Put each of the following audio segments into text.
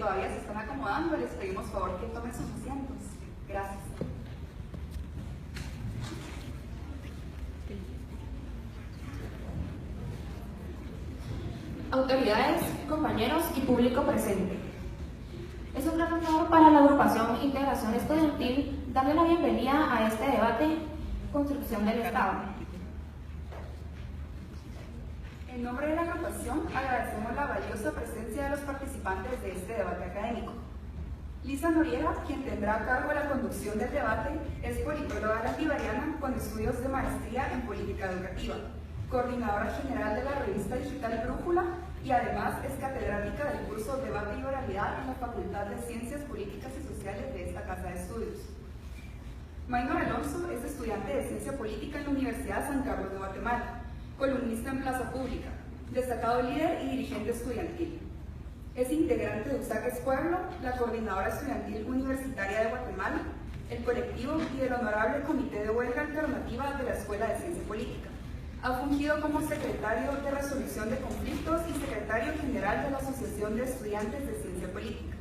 todavía se están acomodando, les pedimos por favor que tomen sus asientos. Gracias. Autoridades, compañeros y público presente. Es un gran honor para la agrupación Integración Estudiantil darle la bienvenida a este debate Construcción del Estado. En nombre de la agrupación agradecemos la valiosa presencia de los participantes de este debate académico. Lisa Noriega, quien tendrá a cargo la conducción del debate, es politóloga lativariana con estudios de maestría en política educativa, coordinadora general de la revista digital Brújula y además es catedrática del curso Debate y Oralidad en la Facultad de Ciencias Políticas y Sociales de esta casa de estudios. Maynor Alonso es estudiante de Ciencia Política en la Universidad San Carlos de Guatemala, columnista en Plaza Pública, destacado líder y dirigente estudiantil. Es integrante de USACES Pueblo, la Coordinadora Estudiantil Universitaria de Guatemala, el colectivo y el Honorable Comité de Huelga Alternativa de la Escuela de Ciencia Política. Ha fungido como secretario de Resolución de Conflictos y secretario general de la Asociación de Estudiantes de Ciencia Política.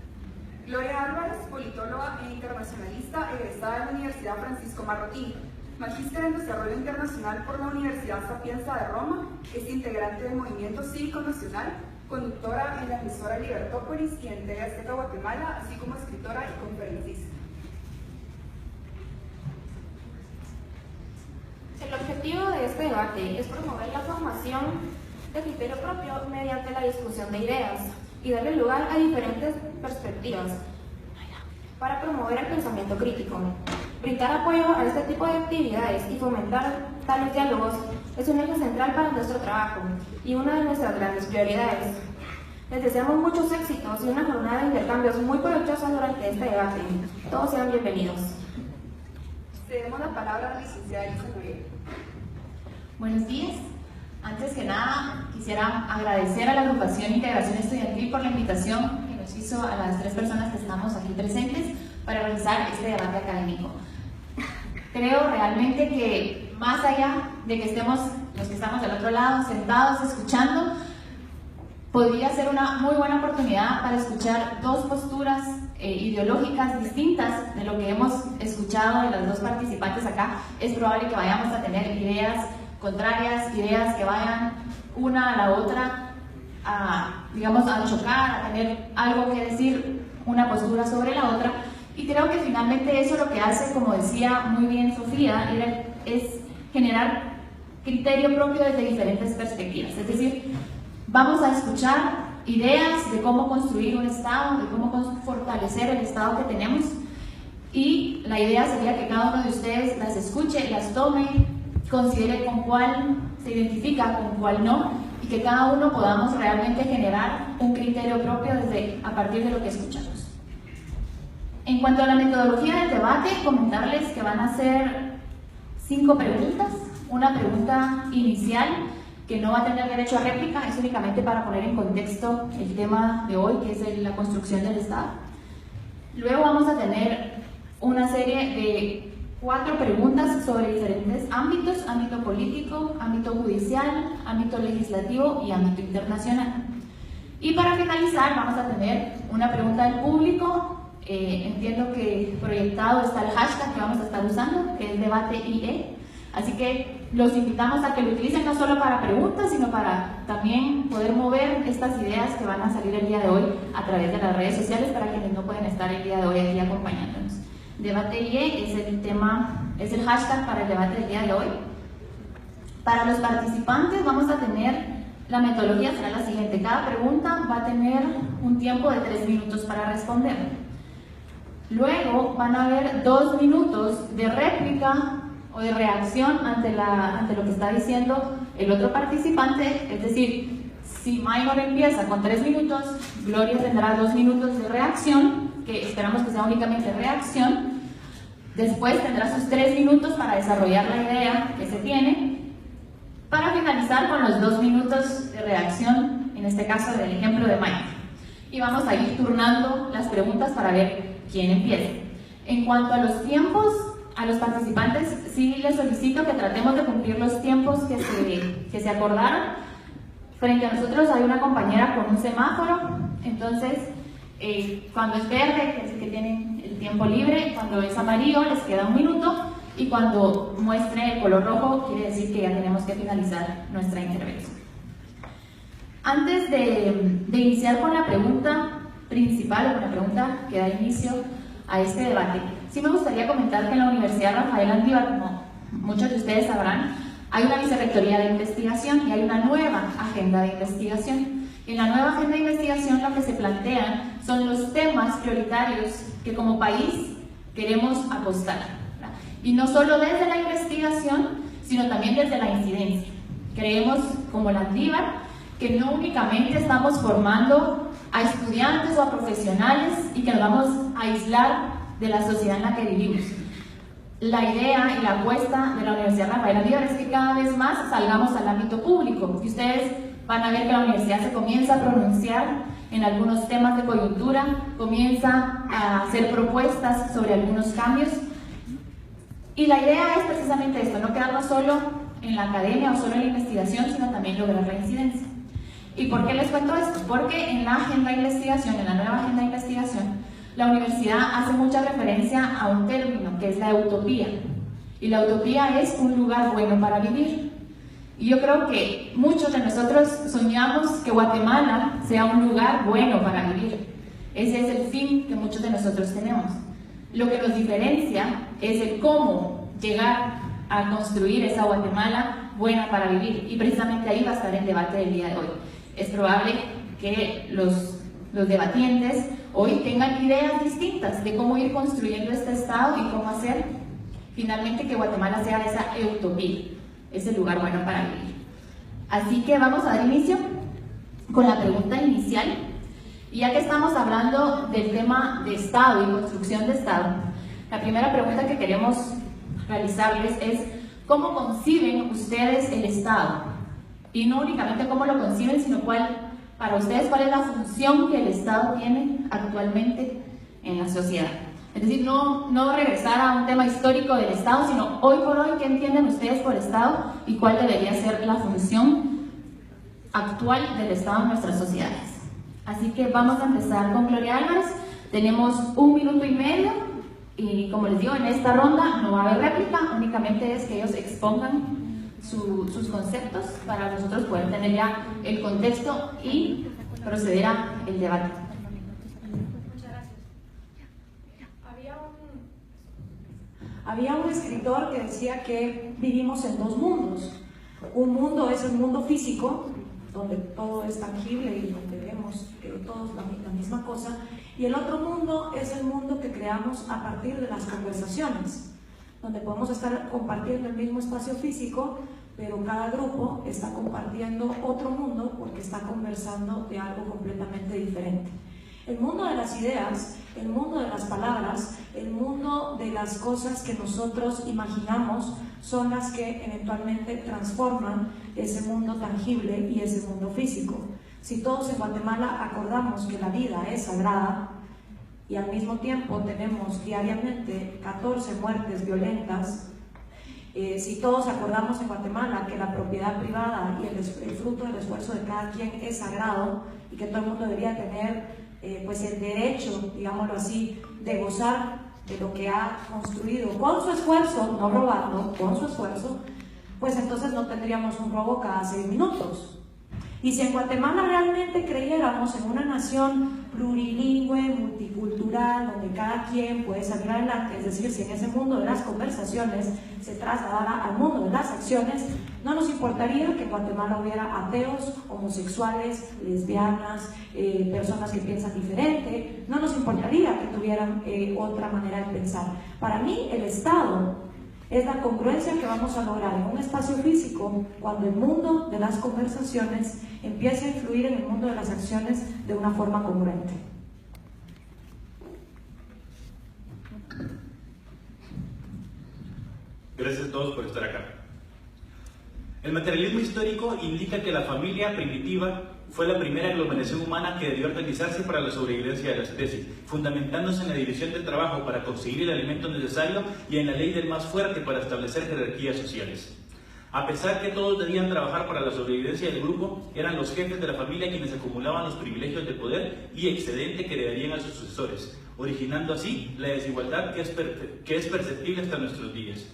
Gloria Álvarez, politóloga e internacionalista egresada de la Universidad Francisco Marroquín, magíster en Desarrollo Internacional por la Universidad Sapienza de Roma, es integrante del Movimiento Cívico Nacional, conductora en la emisora Libertópolis y en TV Azteca Guatemala, así como escritora y conferencista. El objetivo de este debate es promover la formación de criterio propio mediante la discusión de ideas y darle lugar a diferentes perspectivas para promover el pensamiento crítico. Brindar apoyo a este tipo de actividades y fomentar tales diálogos es un eje central para nuestro trabajo y una de nuestras grandes prioridades. Les deseamos muchos éxitos y una jornada de intercambios muy provechosa durante este debate. Todos sean bienvenidos. Cedemos la palabra a la licenciada Lisa Noriega. Buenos días. Antes que nada, quisiera agradecer a la agrupación Integración Estudiantil por la invitación que nos hizo a las 3 personas que estamos aquí presentes para realizar este debate académico. Creo realmente que más allá de que estemos los que estamos del otro lado sentados escuchando, podría ser una muy buena oportunidad para escuchar 2 posturas ideológicas distintas de lo que hemos escuchado de las 2 participantes acá. Es probable que vayamos a tener ideas contrarias, ideas que vayan una a la otra digamos, a chocar, a tener algo que decir, una postura sobre la otra. Y creo que finalmente eso lo que hace, como decía muy bien Sofía, es generar criterio propio desde diferentes perspectivas. Es decir, vamos a escuchar ideas de cómo construir un Estado, de cómo fortalecer el Estado que tenemos, y la idea sería que cada uno de ustedes las escuche, las tome, considere con cuál se identifica, con cuál no, y que cada uno podamos realmente generar un criterio propio a partir de lo que escuchamos. En cuanto a la metodología del debate, comentarles que van a ser 5 preguntas. Una pregunta inicial que no va a tener derecho a réplica, es únicamente para poner en contexto el tema de hoy, que es la construcción del Estado. Luego vamos a tener una serie de 4 preguntas sobre diferentes ámbitos: ámbito político, ámbito judicial, ámbito legislativo y ámbito internacional. Y para finalizar vamos a tener una pregunta del público. Entiendo que proyectado está el hashtag que vamos a estar usando, que es debate IE. Así que los invitamos a que lo utilicen no solo para preguntas, sino para también poder mover estas ideas que van a salir el día de hoy a través de las redes sociales para quienes no pueden estar el día de hoy aquí acompañándonos. Debate IE es el hashtag para el debate del día de hoy. Para los participantes vamos a tener, la metodología será la siguiente: cada pregunta va a tener un tiempo de 3 minutos para responder. Luego van a haber 2 minutos de réplica o de reacción ante lo que está diciendo el otro participante. Es decir, si Maynor empieza con 3 minutos, Gloria tendrá 2 minutos de reacción, que esperamos que sea únicamente reacción. Después tendrá sus 3 minutos para desarrollar la idea que se tiene, para finalizar con los 2 minutos de reacción, en este caso del ejemplo de Maynor. Y vamos a ir turnando las preguntas para ver quién empieza. En cuanto a los tiempos, a los participantes sí les solicito que tratemos de cumplir los tiempos que se acordaron. Frente a nosotros hay una compañera con un semáforo, entonces Cuando es verde, quiere decir que tienen el tiempo libre. Cuando es amarillo, les queda 1 minuto. Y cuando muestre el color rojo, quiere decir que ya tenemos que finalizar nuestra intervención. Antes de iniciar con la pregunta principal, o con la pregunta que da inicio a este debate, sí me gustaría comentar que en la Universidad Rafael Andívar, como muchos de ustedes sabrán, hay una vicerrectoría de investigación y hay una nueva agenda de investigación. En la nueva agenda de investigación lo que se plantean son los temas prioritarios que como país queremos apostar, ¿verdad? Y no solo desde la investigación, sino también desde la incidencia. Creemos, como la Andívar, que no únicamente estamos formando a estudiantes o a profesionales y que nos vamos a aislar de la sociedad en la que vivimos. La idea y la apuesta de la Universidad Rafael Andívar es que cada vez más salgamos al ámbito público. Y ustedes van a ver que la universidad se comienza a pronunciar en algunos temas de coyuntura, comienza a hacer propuestas sobre algunos cambios. Y la idea es precisamente esto, no quedarnos solo en la academia o solo en la investigación, sino también lograr la incidencia. ¿Y por qué les cuento esto? Porque en la agenda de investigación, en la nueva agenda de investigación, la universidad hace mucha referencia a un término que es la utopía. Y la utopía es un lugar bueno para vivir. Y yo creo que muchos de nosotros soñamos que Guatemala sea un lugar bueno para vivir. Ese es el fin que muchos de nosotros tenemos. Lo que nos diferencia es el cómo llegar a construir esa Guatemala buena para vivir. Y precisamente ahí va a estar el debate del día de hoy. Es probable que los debatientes hoy tengan ideas distintas de cómo ir construyendo este Estado y cómo hacer finalmente que Guatemala sea esa utopía, ese lugar bueno para vivir. Así que vamos a dar inicio con la pregunta inicial. Y ya que estamos hablando del tema de Estado y construcción de Estado, la primera pregunta que queremos realizarles es ¿cómo conciben ustedes el Estado? Y no únicamente cómo lo conciben, sino para ustedes cuál es la función que el Estado tiene actualmente en la sociedad. Es decir, no regresar a un tema histórico del Estado, sino hoy por hoy, ¿qué entienden ustedes por Estado y cuál debería ser la función actual del Estado en nuestras sociedades? Así que vamos a empezar con Gloria Álvarez. Tenemos 1 minuto y medio y, como les digo, en esta ronda no va a haber réplica, únicamente es que ellos expongan sus conceptos para nosotros poder tener ya el contexto y proceder al debate. Muchas gracias. Había un escritor que decía que vivimos en 2 mundos. Un mundo es el mundo físico, donde todo es tangible y donde vemos todos la misma cosa, y el otro mundo es el mundo que creamos a partir de las conversaciones, donde podemos estar compartiendo el mismo espacio físico, pero cada grupo está compartiendo otro mundo porque está conversando de algo completamente diferente. El mundo de las ideas, el mundo de las palabras, el mundo de las cosas que nosotros imaginamos son las que eventualmente transforman ese mundo tangible y ese mundo físico. Si todos en Guatemala acordamos que la vida es sagrada y al mismo tiempo tenemos diariamente 14 muertes violentas, si todos acordamos en Guatemala que la propiedad privada y el fruto del esfuerzo de cada quien es sagrado y que todo el mundo debería tener pues el derecho, digámoslo así, de gozar de lo que ha construido con su esfuerzo, no robando, con su esfuerzo, pues entonces no tendríamos un robo cada 6 minutos. Y si en Guatemala realmente creyéramos en una nación plurilingüe, multicultural, donde cada quien puede salir adelante, es decir, si en ese mundo de las conversaciones se trasladara al mundo de las acciones, no nos importaría que en Guatemala hubiera ateos, homosexuales, lesbianas, personas que piensan diferente, no nos importaría que tuvieran otra manera de pensar. Para mí, el Estado es la congruencia que vamos a lograr en un espacio físico cuando el mundo de las conversaciones empiece a influir en el mundo de las acciones de una forma congruente. Gracias a todos por estar acá. El materialismo histórico indica que la familia primitiva fue la primera aglomeración humana que debió organizarse para la sobrevivencia de la especie, fundamentándose en la división del trabajo para conseguir el alimento necesario y en la ley del más fuerte para establecer jerarquías sociales. A pesar que todos debían trabajar para la sobrevivencia del grupo, eran los jefes de la familia quienes acumulaban los privilegios de poder y excedente que heredarían a sus sucesores, originando así la desigualdad que es perceptible hasta nuestros días.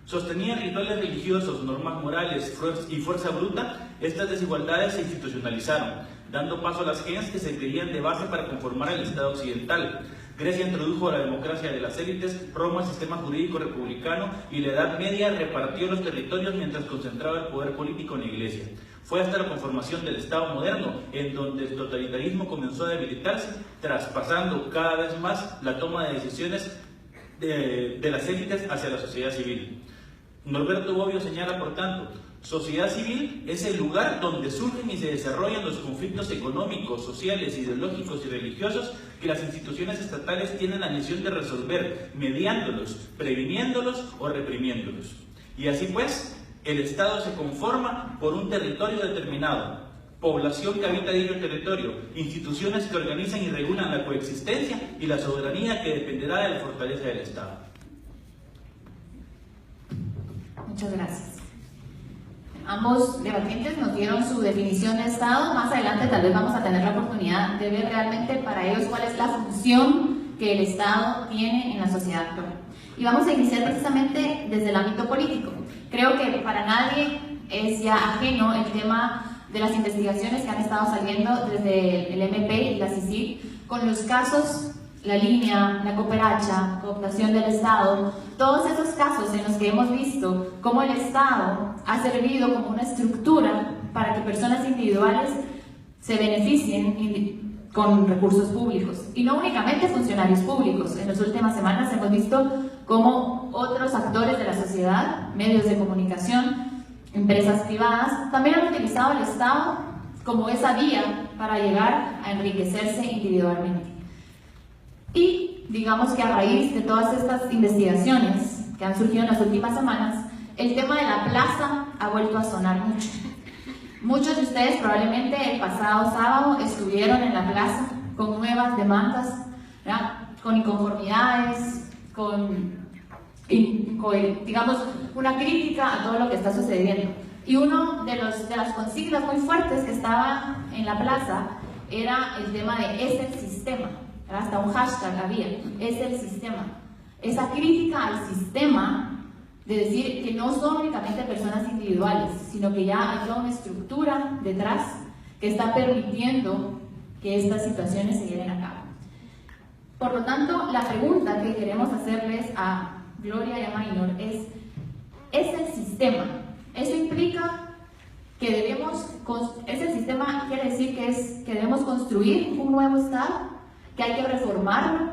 Sostenían rituales religiosos, normas morales y fuerza bruta, estas desigualdades se institucionalizaron, dando paso a las gens que servían de base para conformar el Estado occidental. Grecia introdujo la democracia de las élites, Roma el sistema jurídico republicano y la Edad Media repartió los territorios mientras concentraba el poder político en la Iglesia. Fue hasta la conformación del Estado moderno en donde el totalitarismo comenzó a debilitarse, traspasando cada vez más la toma de decisiones de las élites hacia la sociedad civil. Norberto Bobbio señala, por tanto, sociedad civil es el lugar donde surgen y se desarrollan los conflictos económicos, sociales, ideológicos y religiosos que las instituciones estatales tienen la misión de resolver, mediándolos, previniéndolos o reprimiéndolos. Y así pues, el Estado se conforma por un territorio determinado, población que habita dicho territorio, instituciones que organizan y regulan la coexistencia y la soberanía que dependerá de la fortaleza del Estado. Muchas gracias. Ambos debatientes nos dieron su definición de Estado. Más adelante tal vez vamos a tener la oportunidad de ver realmente para ellos cuál es la función que el Estado tiene en la sociedad actual. Y vamos a iniciar precisamente desde el ámbito político. Creo que para nadie es ya ajeno el tema de las investigaciones que han estado saliendo desde el MP y la CICIG con los casos La Línea, la cooperacha, cooptación del Estado, todos esos casos en los que hemos visto cómo el Estado ha servido como una estructura para que personas individuales se beneficien con recursos públicos. Y no únicamente funcionarios públicos. En las últimas semanas hemos visto cómo otros actores de la sociedad, medios de comunicación, empresas privadas, también han utilizado el Estado como esa vía para llegar a enriquecerse individualmente. Y digamos que a raíz de todas estas investigaciones que han surgido en las últimas semanas, el tema de la plaza ha vuelto a sonar mucho. Muchos de ustedes probablemente el pasado sábado estuvieron en la plaza con nuevas demandas, ¿verdad? Con inconformidades, digamos, una crítica a todo lo que está sucediendo. Y uno de las consignas muy fuertes que estaba en la plaza era el tema de "es el sistema". Hasta un hashtag había, "es el sistema". Esa crítica al sistema de decir que no son únicamente personas individuales, sino que ya hay toda una estructura detrás que está permitiendo que estas situaciones se lleven a cabo. Por lo tanto, la pregunta que queremos hacerles a Gloria y a Maynor es el sistema. Eso implica que ese sistema quiere decir que debemos construir un nuevo Estado, que hay que reformarlo.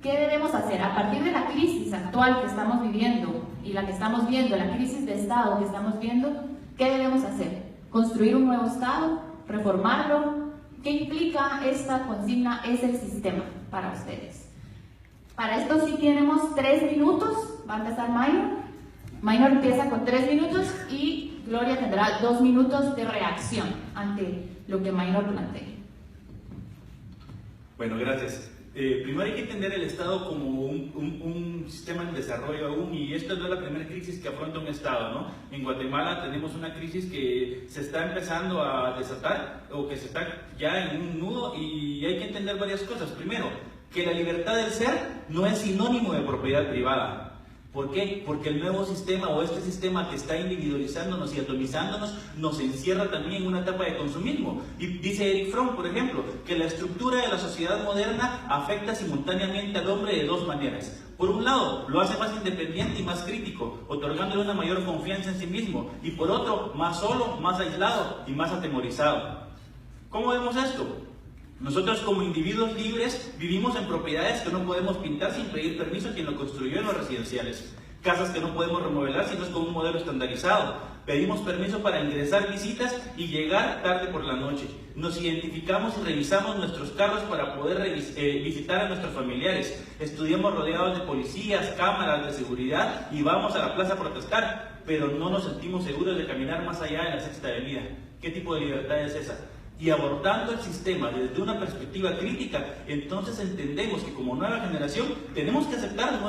¿Qué debemos hacer? A partir de la crisis actual que estamos viviendo y la que estamos viendo, la crisis de Estado que estamos viendo, ¿qué debemos hacer? ¿Construir un nuevo Estado? ¿Reformarlo? ¿Qué implica esta consigna "es el sistema" para ustedes? Para esto sí tenemos 3 minutos. Va a empezar Maynor. Maynor empieza con 3 minutos y Gloria tendrá 2 minutos de reacción ante lo que Maynor plantee. Bueno, gracias. Primero hay que entender el Estado como un sistema en desarrollo aún, y esta no es la primera crisis que afronta un Estado, ¿no? En Guatemala tenemos una crisis que se está empezando a desatar, o que se está ya en un nudo, y hay que entender varias cosas. Primero, que la libertad del ser no es sinónimo de propiedad privada. ¿Por qué? Porque el nuevo sistema, o este sistema que está individualizándonos y atomizándonos, nos encierra también en una etapa de consumismo. Y dice Eric Fromm, por ejemplo, que la estructura de la sociedad moderna afecta simultáneamente al hombre de 2 maneras. Por un lado, lo hace más independiente y más crítico, otorgándole una mayor confianza en sí mismo, y por otro, más solo, más aislado y más atemorizado. ¿Cómo vemos esto? Nosotros como individuos libres vivimos en propiedades que no podemos pintar sin pedir permiso a quien lo construyó en los residenciales. Casas que no podemos remodelar si no es con un modelo estandarizado. Pedimos permiso para ingresar visitas y llegar tarde por la noche. Nos identificamos y revisamos nuestros carros para poder visitar a nuestros familiares. Estudiamos rodeados de policías, cámaras de seguridad y vamos a la plaza a protestar, pero no nos sentimos seguros de caminar más allá de la Sexta Avenida. ¿Qué tipo de libertad es esa? Y abordando el sistema desde una perspectiva crítica, entonces entendemos que como nueva generación tenemos que aceptar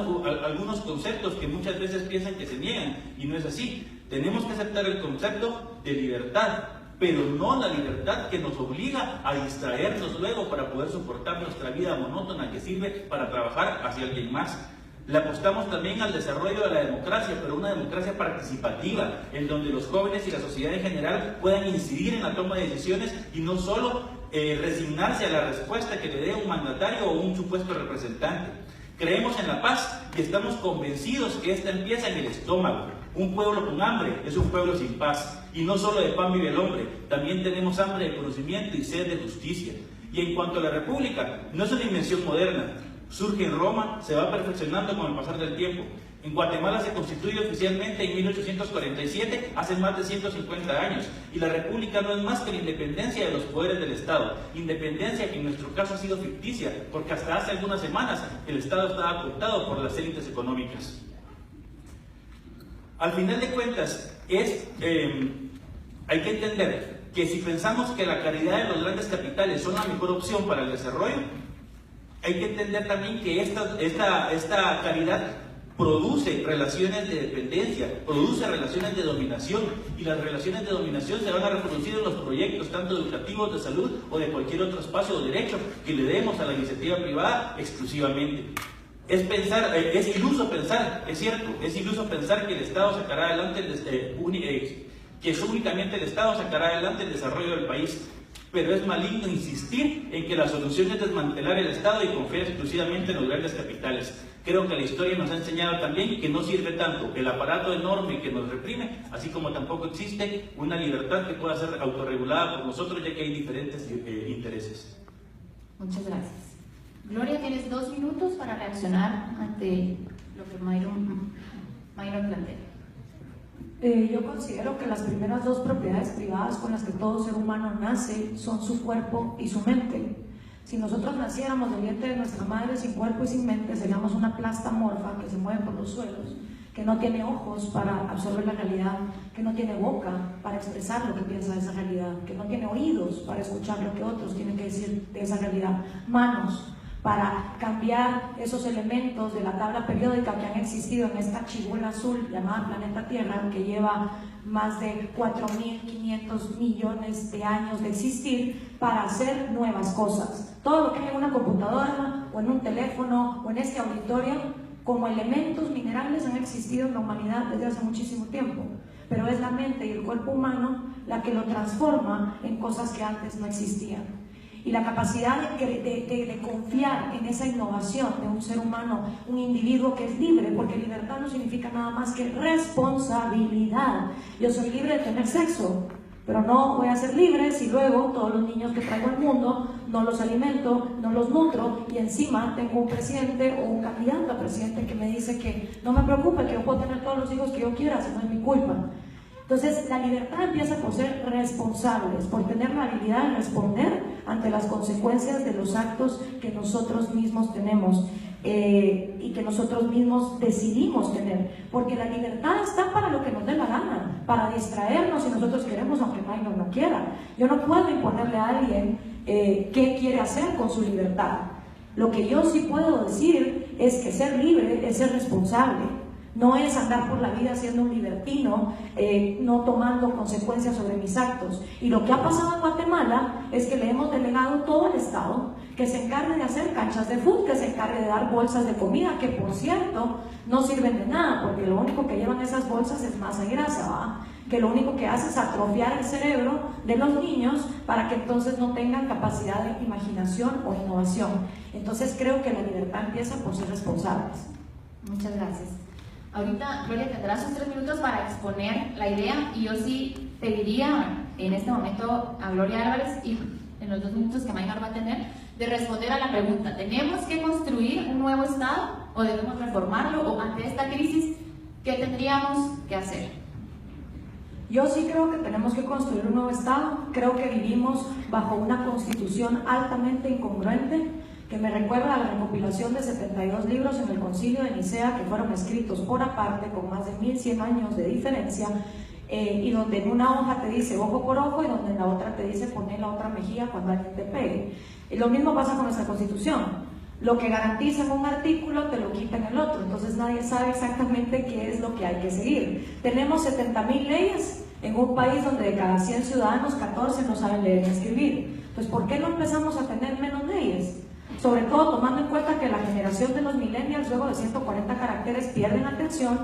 algunos conceptos que muchas veces piensan que se niegan, y no es así. Tenemos que aceptar el concepto de libertad, pero no la libertad que nos obliga a distraernos luego para poder soportar nuestra vida monótona que sirve para trabajar hacia alguien más. Le apostamos también al desarrollo de la democracia, pero una democracia participativa, en donde los jóvenes y la sociedad en general puedan incidir en la toma de decisiones y no solo resignarse a la respuesta que le dé un mandatario o un supuesto representante. Creemos en la paz y estamos convencidos que esta empieza en el estómago. Un pueblo con hambre es un pueblo sin paz. Y no solo de pan vive el hombre, también tenemos hambre de conocimiento y sed de justicia. Y en cuanto a la república, no es una invención moderna. Surge en Roma, se va perfeccionando con el pasar del tiempo. En Guatemala se constituye oficialmente en 1847, hace más de 150 años, y la república no es más que la independencia de los poderes del Estado, independencia que en nuestro caso ha sido ficticia, porque hasta hace algunas semanas el Estado estaba cooptado por las élites económicas. Al final de cuentas, hay que entender que si pensamos que la caridad de los grandes capitales son la mejor opción para el desarrollo, hay que entender también que esta caridad produce relaciones de dependencia, produce relaciones de dominación, y las relaciones de dominación se van a reproducir en los proyectos tanto educativos, de salud o de cualquier otro espacio o derecho que le demos a la iniciativa privada exclusivamente. Es iluso pensar, es cierto, es iluso pensar que el Estado sacará adelante que es únicamente el Estado sacará adelante el desarrollo del país. Pero es maligno insistir en que la solución es desmantelar el Estado y confiar exclusivamente en los grandes capitales. Creo que la historia nos ha enseñado también que no sirve tanto el aparato enorme que nos reprime, así como tampoco existe una libertad que pueda ser autorregulada por nosotros, ya que hay diferentes intereses. Muchas gracias. Gloria, tienes 2 minutos para reaccionar ante lo que Myron plantea. Yo considero que las primeras 2 propiedades privadas con las que todo ser humano nace son su cuerpo y su mente. Si nosotros naciéramos del vientre de nuestra madre sin cuerpo y sin mente, seríamos una plasta amorfa que se mueve por los suelos, que no tiene ojos para absorber la realidad, que no tiene boca para expresar lo que piensa de esa realidad, que no tiene oídos para escuchar lo que otros tienen que decir de esa realidad, manos para cambiar esos elementos de la tabla periódica que han existido en esta chibola azul llamada planeta Tierra, que lleva más de 4.500 millones de años de existir, para hacer nuevas cosas. Todo lo que hay en una computadora o en un teléfono o en este auditorio como elementos minerales han existido en la humanidad desde hace muchísimo tiempo, pero es la mente y el cuerpo humano la que lo transforma en cosas que antes no existían. Y la capacidad de confiar en esa innovación de un ser humano, un individuo que es libre, porque libertad no significa nada más que responsabilidad. Yo soy libre de tener sexo, pero no voy a ser libre si luego todos los niños que traigo al mundo no los alimento, no los nutro, y encima tengo un presidente o un candidato a presidente que me dice que no me preocupe, que yo puedo tener todos los hijos que yo quiera, si no es mi culpa. Entonces, la libertad empieza por ser responsables, por tener la habilidad de responder ante las consecuencias de los actos que nosotros mismos tenemos y que nosotros mismos decidimos tener. Porque la libertad está para lo que nos dé la gana, para distraernos si nosotros queremos, aunque nadie no quiera. Yo no puedo imponerle a alguien qué quiere hacer con su libertad. Lo que yo sí puedo decir es que ser libre es ser responsable. No es andar por la vida siendo un libertino, no tomando consecuencias sobre mis actos. Y lo que ha pasado en Guatemala es que le hemos delegado todo al Estado, que se encargue de hacer canchas de fútbol, que se encargue de dar bolsas de comida, que por cierto no sirven de nada, porque lo único que llevan esas bolsas es masa y grasa, ¿va? Que lo único que hace es atrofiar el cerebro de los niños para que entonces no tengan capacidad de imaginación o innovación. Entonces creo que la libertad empieza por ser responsables. Muchas gracias. Ahorita, Gloria, tendrás sus 3 minutos para exponer la idea, y yo sí pediría en este momento a Gloria Álvarez, y en los 2 minutos que Maynor va a tener, de responder a la pregunta: ¿tenemos que construir un nuevo Estado o debemos reformarlo? O ante esta crisis, ¿qué tendríamos que hacer? Yo sí creo que tenemos que construir un nuevo Estado. Creo que vivimos bajo una constitución altamente incongruente, que me recuerda a la recopilación de 72 libros en el Concilio de Nicea, que fueron escritos por aparte, con más de 1100 años de diferencia, y donde en una hoja te dice ojo por ojo, y donde en la otra te dice poner la otra mejilla cuando alguien te pegue. Y lo mismo pasa con nuestra Constitución. lo que garantiza en un artículo te lo quita en el otro, entonces nadie sabe exactamente qué es lo que hay que seguir. Tenemos 70.000 leyes en un país donde de cada 100 ciudadanos, 14 no saben leer ni escribir. Entonces, ¿por qué no empezamos a tener menos leyes? Sobre todo tomando en cuenta que la generación de los millennials luego de 140 caracteres pierden atención,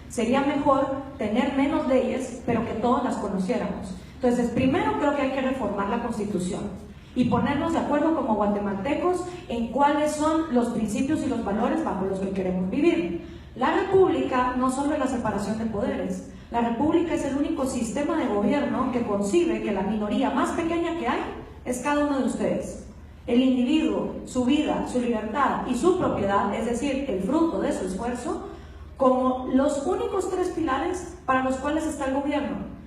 sería mejor tener menos leyes, pero que todos las conociéramos. Entonces, primero creo que hay que reformar la Constitución y ponernos de acuerdo como guatemaltecos en cuáles son los principios y los valores bajo los que queremos vivir. La República no solo es la separación de poderes, la República es el único sistema de gobierno que concibe que la minoría más pequeña que hay es cada uno de ustedes. El individuo, su vida, su libertad y su propiedad, es decir, el fruto de su esfuerzo, como los únicos 3 pilares para los cuales está el gobierno.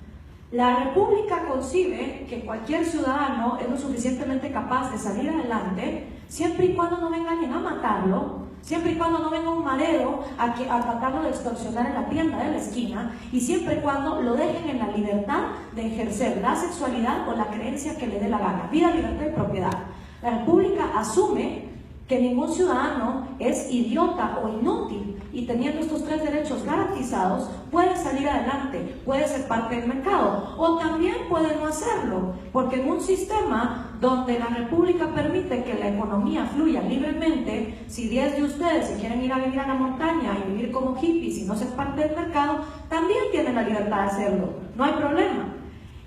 La República concibe que cualquier ciudadano es lo suficientemente capaz de salir adelante siempre y cuando no vengan a matarlo, siempre y cuando no venga un marero a tratarlo de extorsionar en la tienda de la esquina y siempre y cuando lo dejen en la libertad de ejercer la sexualidad o la creencia que le dé la gana. Vida, libertad y propiedad. La República asume que ningún ciudadano es idiota o inútil y teniendo estos 3 derechos garantizados puede salir adelante, puede ser parte del mercado o también puede no hacerlo, porque en un sistema donde la República permite que la economía fluya libremente, si 10 de ustedes se quieren ir a vivir a la montaña y vivir como hippies y no ser parte del mercado, también tienen la libertad de hacerlo, no hay problema.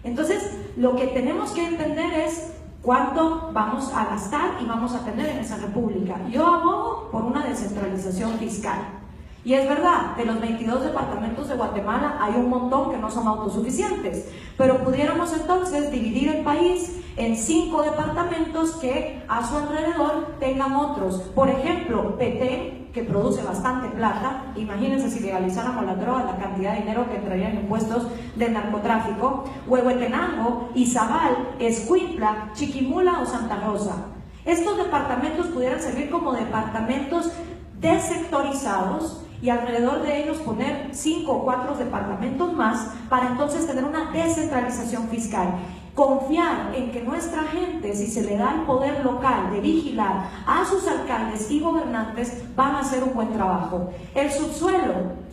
Entonces, lo que tenemos que entender es cuánto vamos a gastar y vamos a tener en esa república. Yo abogo por una descentralización fiscal. Y es verdad, de los 22 departamentos de Guatemala hay un montón que no son autosuficientes, pero pudiéramos entonces dividir el país en 5 departamentos que a su alrededor tengan otros. Por ejemplo, Petén, que produce bastante plata, imagínense si legalizáramos la droga, la cantidad de dinero que entraría en impuestos del narcotráfico, Huehuetenango, Izabal, Escuintla, Chiquimula o Santa Rosa. Estos departamentos pudieran servir como departamentos desectorizados y alrededor de ellos poner 5 o 4 departamentos más para entonces tener una descentralización fiscal. Confiar en que nuestra gente, si se le da el poder local de vigilar a sus alcaldes y gobernantes, van a hacer un buen trabajo. El subsuelo,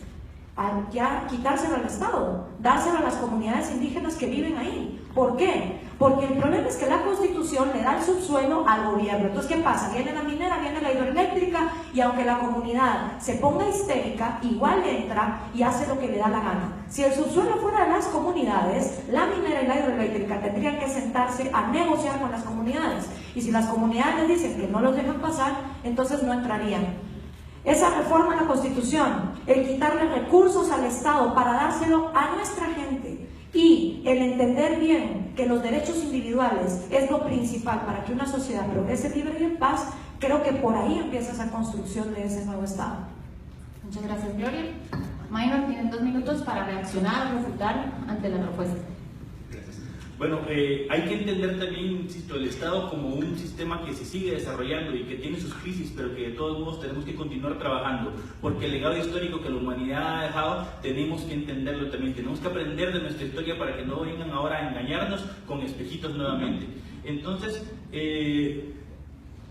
ya quitárselo al Estado, dárselo a las comunidades indígenas que viven ahí. ¿Por qué? Porque el problema es que la Constitución le da el subsuelo al gobierno. Entonces, ¿qué pasa? Viene la minera, viene la hidroeléctrica y aunque la comunidad se ponga histérica, igual entra y hace lo que le da la gana. Si el subsuelo fuera de las comunidades, la minera y la hidroeléctrica tendrían que sentarse a negociar con las comunidades. Y si las comunidades dicen que no los dejan pasar, entonces no entrarían. Esa reforma a la Constitución, el quitarle recursos al Estado para dárselo a nuestra gente y el entender bien que los derechos individuales es lo principal para que una sociedad progrese libre y en paz, creo que por ahí empieza esa construcción de ese nuevo Estado. Muchas gracias, Gloria. Minor, tienen 2 minutos para reaccionar o refutar ante la propuesta. Bueno, hay que entender también, insisto, el Estado como un sistema que se sigue desarrollando y que tiene sus crisis, pero que de todos modos tenemos que continuar trabajando, porque el legado histórico que la humanidad ha dejado, tenemos que entenderlo también, tenemos que aprender de nuestra historia para que no vengan ahora a engañarnos con espejitos nuevamente. Entonces,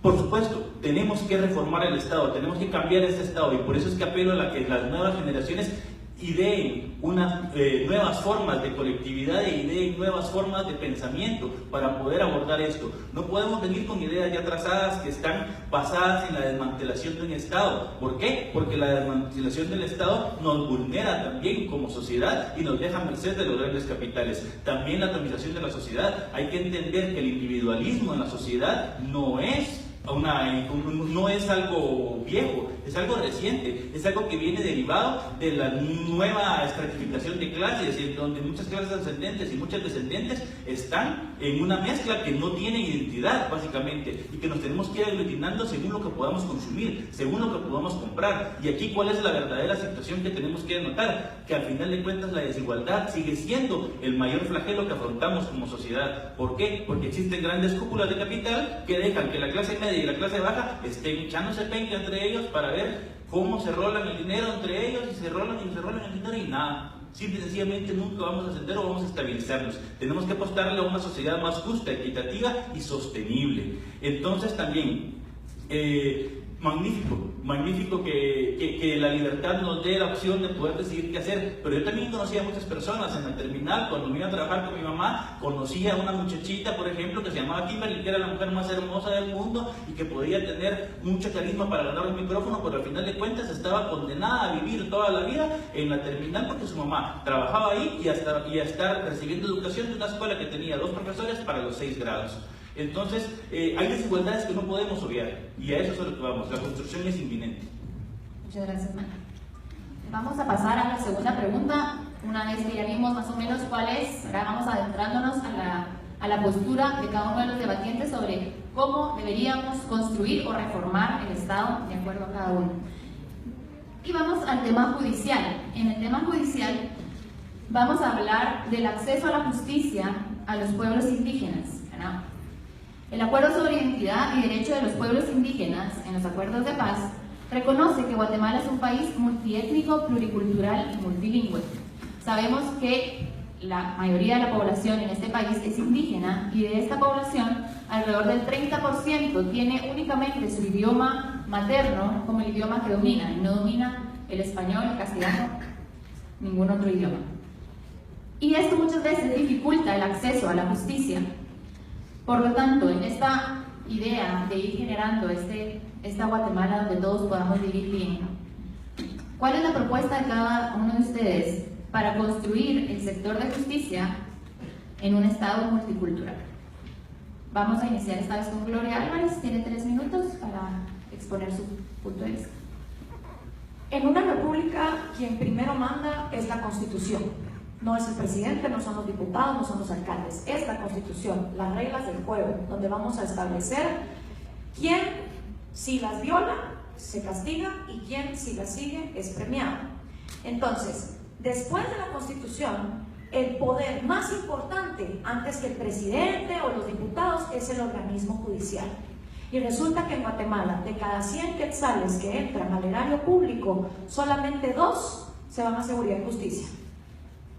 por supuesto, tenemos que reformar el Estado, tenemos que cambiar ese Estado, y por eso es que apelo a que las nuevas generaciones ideen unas nuevas formas de colectividad e ideen nuevas formas de pensamiento para poder abordar esto. No podemos venir con ideas ya trazadas que están basadas en la desmantelación de un Estado. ¿Por qué? Porque la desmantelación del Estado nos vulnera también como sociedad y nos deja a merced de los grandes capitales. También la atomización de la sociedad. Hay que entender que el individualismo en la sociedad no es algo viejo, es algo reciente, es algo que viene derivado de la nueva estratificación de clases, en donde muchas clases ascendentes y muchas descendentes están en una mezcla que no tiene identidad, básicamente, y que nos tenemos que ir aglutinando según lo que podamos consumir, según lo que podamos comprar. Y aquí, ¿cuál es la verdadera situación que tenemos que notar? Que al final de cuentas la desigualdad sigue siendo el mayor flagelo que afrontamos como sociedad. ¿Por qué? Porque existen grandes cúpulas de capital que dejan que la clase media y la clase baja estén echándose penca entre ellos para ver cómo se rolan el dinero entre ellos y se rolan el dinero y nada. Simple y sencillamente nunca vamos a ascender o vamos a estabilizarnos. Tenemos que apostarle a una sociedad más justa, equitativa y sostenible. Entonces también magnífico que la libertad nos dé la opción de poder decidir qué hacer. Pero yo también conocí a muchas personas en la terminal. Cuando vine a trabajar con mi mamá, conocí a una muchachita, por ejemplo, que se llamaba Kimberly, que era la mujer más hermosa del mundo y que podía tener mucho carisma para ganar un micrófono, pero al final de cuentas estaba condenada a vivir toda la vida en la terminal porque su mamá trabajaba ahí y a estar recibiendo educación de una escuela que tenía 2 profesores para los 6 grados. Entonces, hay desigualdades que no podemos obviar, y a eso es a lo que vamos. La construcción es inminente. Muchas gracias, Mana. Vamos a pasar a la segunda pregunta. Una vez que ya vimos más o menos cuál es, ahora vamos adentrándonos a la postura de cada uno de los debatientes sobre cómo deberíamos construir o reformar el Estado de acuerdo a cada uno. Y vamos al tema judicial. En el tema judicial vamos a hablar del acceso a la justicia a los pueblos indígenas, ¿no? El Acuerdo sobre Identidad y Derecho de los Pueblos Indígenas, en los acuerdos de paz, reconoce que Guatemala es un país multiétnico, pluricultural y multilingüe. Sabemos que la mayoría de la población en este país es indígena y de esta población, alrededor del 30% tiene únicamente su idioma materno como el idioma que domina, y no domina el español, el castellano, ningún otro idioma. Y esto muchas veces dificulta el acceso a la justicia. Por lo tanto, en esta idea de ir generando esta Guatemala donde todos podamos vivir bien, ¿cuál es la propuesta de cada uno de ustedes para construir el sector de justicia en un Estado multicultural? Vamos a iniciar esta vez con Gloria Álvarez, tiene 3 minutos para exponer su punto de vista. En una república, quien primero manda es la Constitución. No es el presidente, no son los diputados, no son los alcaldes. Es la Constitución, las reglas del juego, donde vamos a establecer quién, si las viola, se castiga y quién, si las sigue, es premiado. Entonces, después de la Constitución, el poder más importante, antes que el presidente o los diputados, es el organismo judicial. Y resulta que en Guatemala, de cada 100 quetzales que entran al erario público, solamente 2 se van a seguridad y justicia.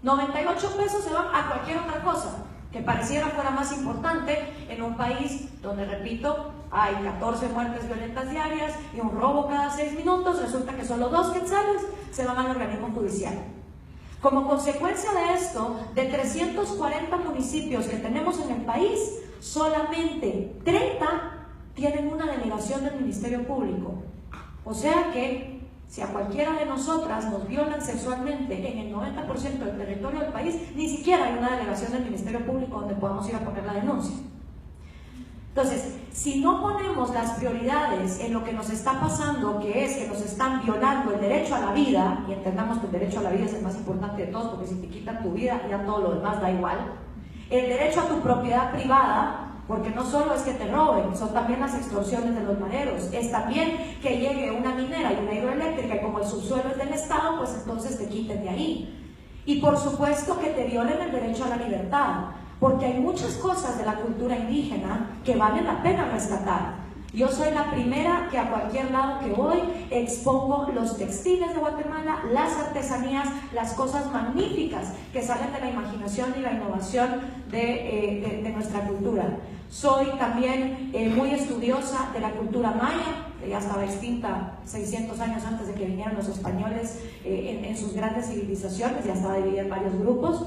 98 pesos se van a cualquier otra cosa que pareciera fuera más importante en un país donde, repito, hay 14 muertes violentas diarias y un robo cada 6 minutos. Resulta que solo 2 quetzales se van al organismo judicial. Como consecuencia de esto, de 340 municipios que tenemos en el país, solamente 30 tienen una delegación del Ministerio Público. O sea que si a cualquiera de nosotras nos violan sexualmente en el 90% del territorio del país, ni siquiera hay una delegación del Ministerio Público donde podamos ir a poner la denuncia. Entonces, si no ponemos las prioridades en lo que nos está pasando, que es que nos están violando el derecho a la vida, y entendamos que el derecho a la vida es el más importante de todos, porque si te quitan tu vida, ya todo lo demás da igual. El derecho a tu propiedad privada, porque no solo es que te roben, son también las extorsiones de los mareros, es también que llegue una minera y una hidroeléctrica y como el subsuelo es del Estado, pues entonces te quiten de ahí. Y por supuesto que te violen el derecho a la libertad, porque hay muchas cosas de la cultura indígena que valen la pena rescatar. Yo soy la primera que a cualquier lado que voy expongo los textiles de Guatemala, las artesanías, las cosas magníficas que salen de la imaginación y la innovación de nuestra cultura. Soy también muy estudiosa de la cultura maya, que ya estaba extinta 600 años antes de que vinieran los españoles en sus grandes civilizaciones, ya estaba dividida en varios grupos.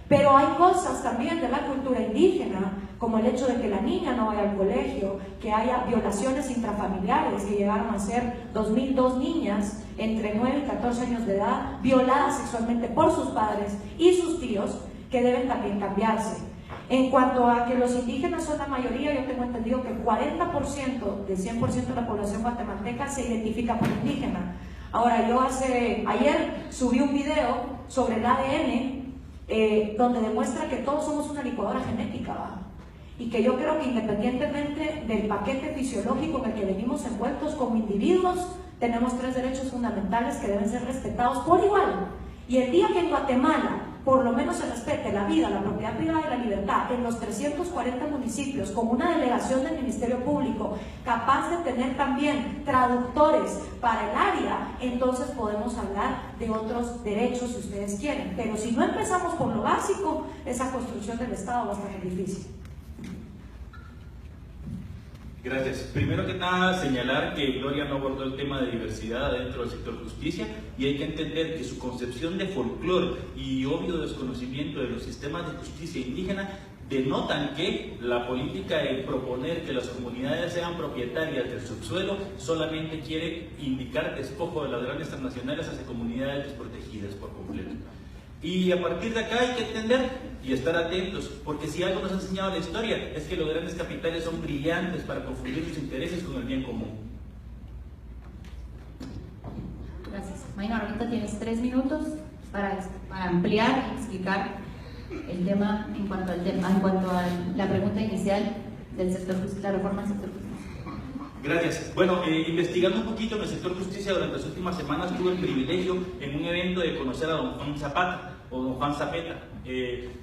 Pero hay cosas también de la cultura indígena, como el hecho de que la niña no vaya al colegio, que haya violaciones intrafamiliares, que llegaron a ser 2002 niñas entre 9 y 14 años de edad, violadas sexualmente por sus padres y sus tíos, que deben también cambiarse. En cuanto a que los indígenas son la mayoría, yo tengo entendido que el 40% del 100% de la población guatemalteca se identifica como indígena. Ahora, yo ayer subí un video sobre el ADN, donde demuestra que todos somos una licuadora genética, ¿va? Y que yo creo que independientemente del paquete fisiológico en el que venimos envueltos como individuos, tenemos 3 derechos fundamentales que deben ser respetados por igual. Y el día que en Guatemala por lo menos se respete la vida, la propiedad privada y la libertad en los 340 municipios, con una delegación del Ministerio Público capaz de tener también traductores para el área, entonces podemos hablar de otros derechos si ustedes quieren. Pero si no empezamos por lo básico, esa construcción del Estado va a estar muy difícil. Gracias. Primero que nada, señalar que Gloria no abordó el tema de diversidad dentro del sector justicia y hay que entender que su concepción de folclore y obvio desconocimiento de los sistemas de justicia indígena denotan que la política de proponer que las comunidades sean propietarias del subsuelo solamente quiere indicar despojo de las grandes transnacionales hacia comunidades desprotegidas por completo. Y a partir de acá hay que entender y estar atentos, porque si algo nos ha enseñado la historia es que los grandes capitales son brillantes para confundir sus intereses con el bien común. Gracias. Maynor, ahorita tienes 3 minutos para ampliar y explicar el tema en cuanto a la pregunta inicial del sector, la reforma del sector justicia. Gracias. Bueno, investigando un poquito en el sector justicia durante las últimas semanas tuve el privilegio en un evento de conocer a don Juan Zapata o don Juan Zapeta.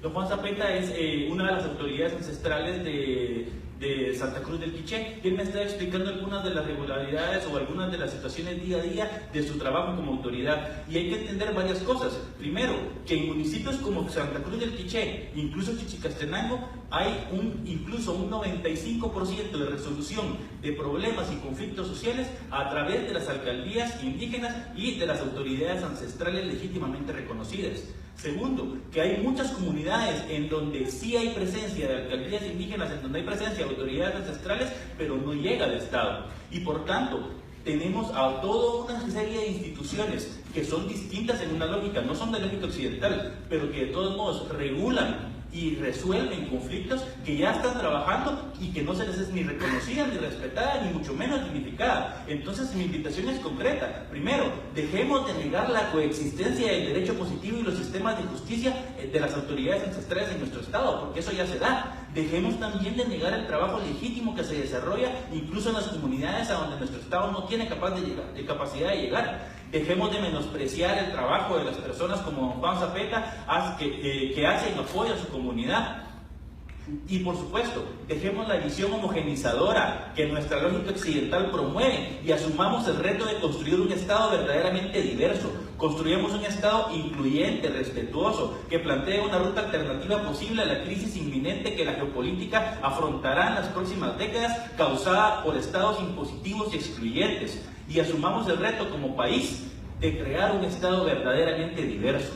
Don Juan Zapeta es una de las autoridades ancestrales de Santa Cruz del Quiché, y él me está explicando algunas de las regularidades o algunas de las situaciones día a día de su trabajo como autoridad. Y hay que entender varias cosas. Primero, que en municipios como Santa Cruz del Quiché, incluso Chichicastenango, hay incluso un 95% de resolución de problemas y conflictos sociales a través de las alcaldías indígenas y de las autoridades ancestrales legítimamente reconocidas. Segundo, que hay muchas comunidades en donde sí hay presencia de alcaldías indígenas, en donde hay presencia de autoridades ancestrales, pero no llega al Estado. Y por tanto, tenemos a toda una serie de instituciones que son distintas en una lógica, no son de lógica occidental, pero que de todos modos regulan y resuelven conflictos que ya están trabajando y que no se les es ni reconocida, ni respetada, ni mucho menos dignificada. Entonces mi invitación es concreta. Primero, dejemos de negar la coexistencia del derecho positivo y los sistemas de justicia de las autoridades ancestrales en nuestro Estado, porque eso ya se da. Dejemos también de negar el trabajo legítimo que se desarrolla incluso en las comunidades a donde nuestro Estado no tiene capacidad de llegar. Dejemos de menospreciar el trabajo de las personas como Juan Zapeta que hacen apoyo a su comunidad. Y por supuesto, dejemos la visión homogenizadora que nuestra lógica occidental promueve y asumamos el reto de construir un Estado verdaderamente diverso. Construyamos un Estado incluyente, respetuoso, que plantee una ruta alternativa posible a la crisis inminente que la geopolítica afrontará en las próximas décadas, causada por estados impositivos y excluyentes. Y asumamos el reto como país de crear un Estado verdaderamente diverso.